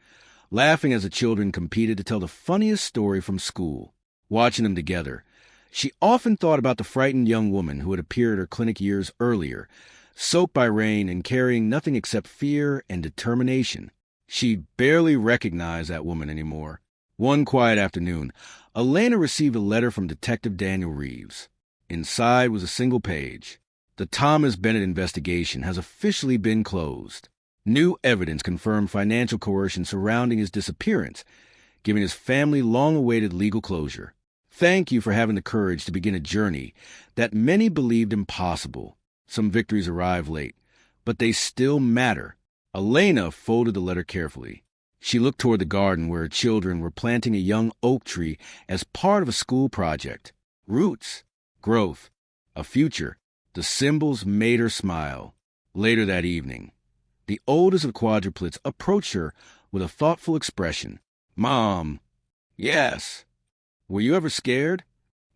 laughing as the children competed to tell the funniest story from school. Watching them together, she often thought about the frightened young woman who had appeared at her clinic years earlier, soaked by rain and carrying nothing except fear and determination. She barely recognized that woman anymore. One quiet afternoon, Elena received a letter from Detective Daniel Reeves. Inside was a single page. The Thomas Bennett investigation has officially been closed. New evidence confirmed financial coercion surrounding his disappearance, giving his family long-awaited legal closure. Thank you for having the courage to begin a journey that many believed impossible. Some victories arrive late, but they still matter. Elena folded the letter carefully. She looked toward the garden where her children were planting a young oak tree as part of a school project. Roots, growth, a future. The symbols made her smile. Later that evening, the oldest of the quadruplets approached her with a thoughtful expression. "Mom." "Yes." "Were you ever scared?"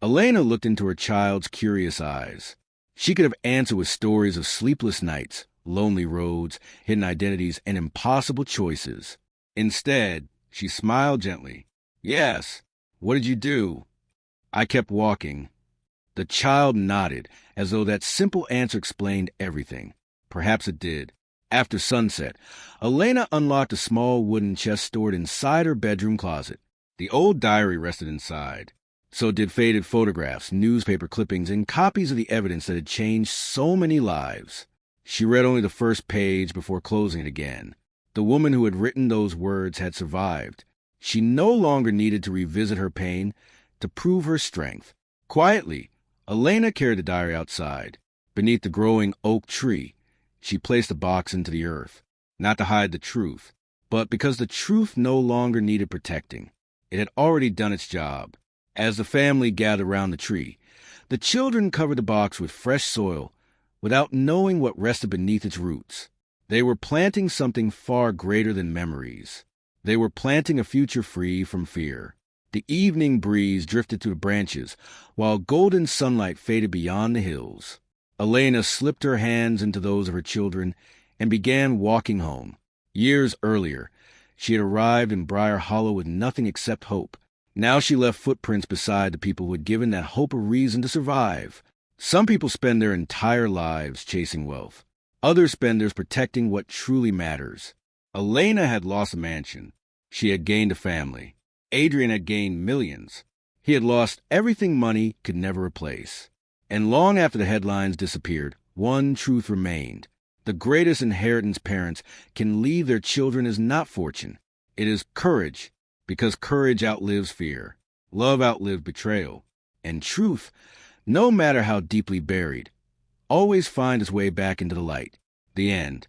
Elena looked into her child's curious eyes. She could have answered with stories of sleepless nights, lonely roads, hidden identities, and impossible choices. Instead, she smiled gently. "Yes." "What did you do?" "I kept walking." The child nodded, as though that simple answer explained everything. Perhaps it did. After sunset, Elena unlocked a small wooden chest stored inside her bedroom closet. The old diary rested inside. So did faded photographs, newspaper clippings, and copies of the evidence that had changed so many lives. She read only the first page before closing it again. The woman who had written those words had survived. She no longer needed to revisit her pain to prove her strength. Quietly, Elena carried the diary outside. Beneath the growing oak tree, she placed the box into the earth, not to hide the truth, but because the truth no longer needed protecting. It had already done its job. As the family gathered around the tree, the children covered the box with fresh soil without knowing what rested beneath its roots. They were planting something far greater than memories. They were planting a future free from fear. The evening breeze drifted through the branches, while golden sunlight faded beyond the hills. Elena slipped her hands into those of her children and began walking home. Years earlier, she had arrived in Briar Hollow with nothing except hope. Now she left footprints beside the people who had given that hope a reason to survive. Some people spend their entire lives chasing wealth. Others spend theirs protecting what truly matters. Elena had lost a mansion. She had gained a family. Adrian had gained millions. He had lost everything money could never replace. And long after the headlines disappeared, one truth remained. The greatest inheritance parents can leave their children is not fortune. It is courage, because courage outlives fear. Love outlives betrayal. And truth, no matter how deeply buried, always finds its way back into the light. The end.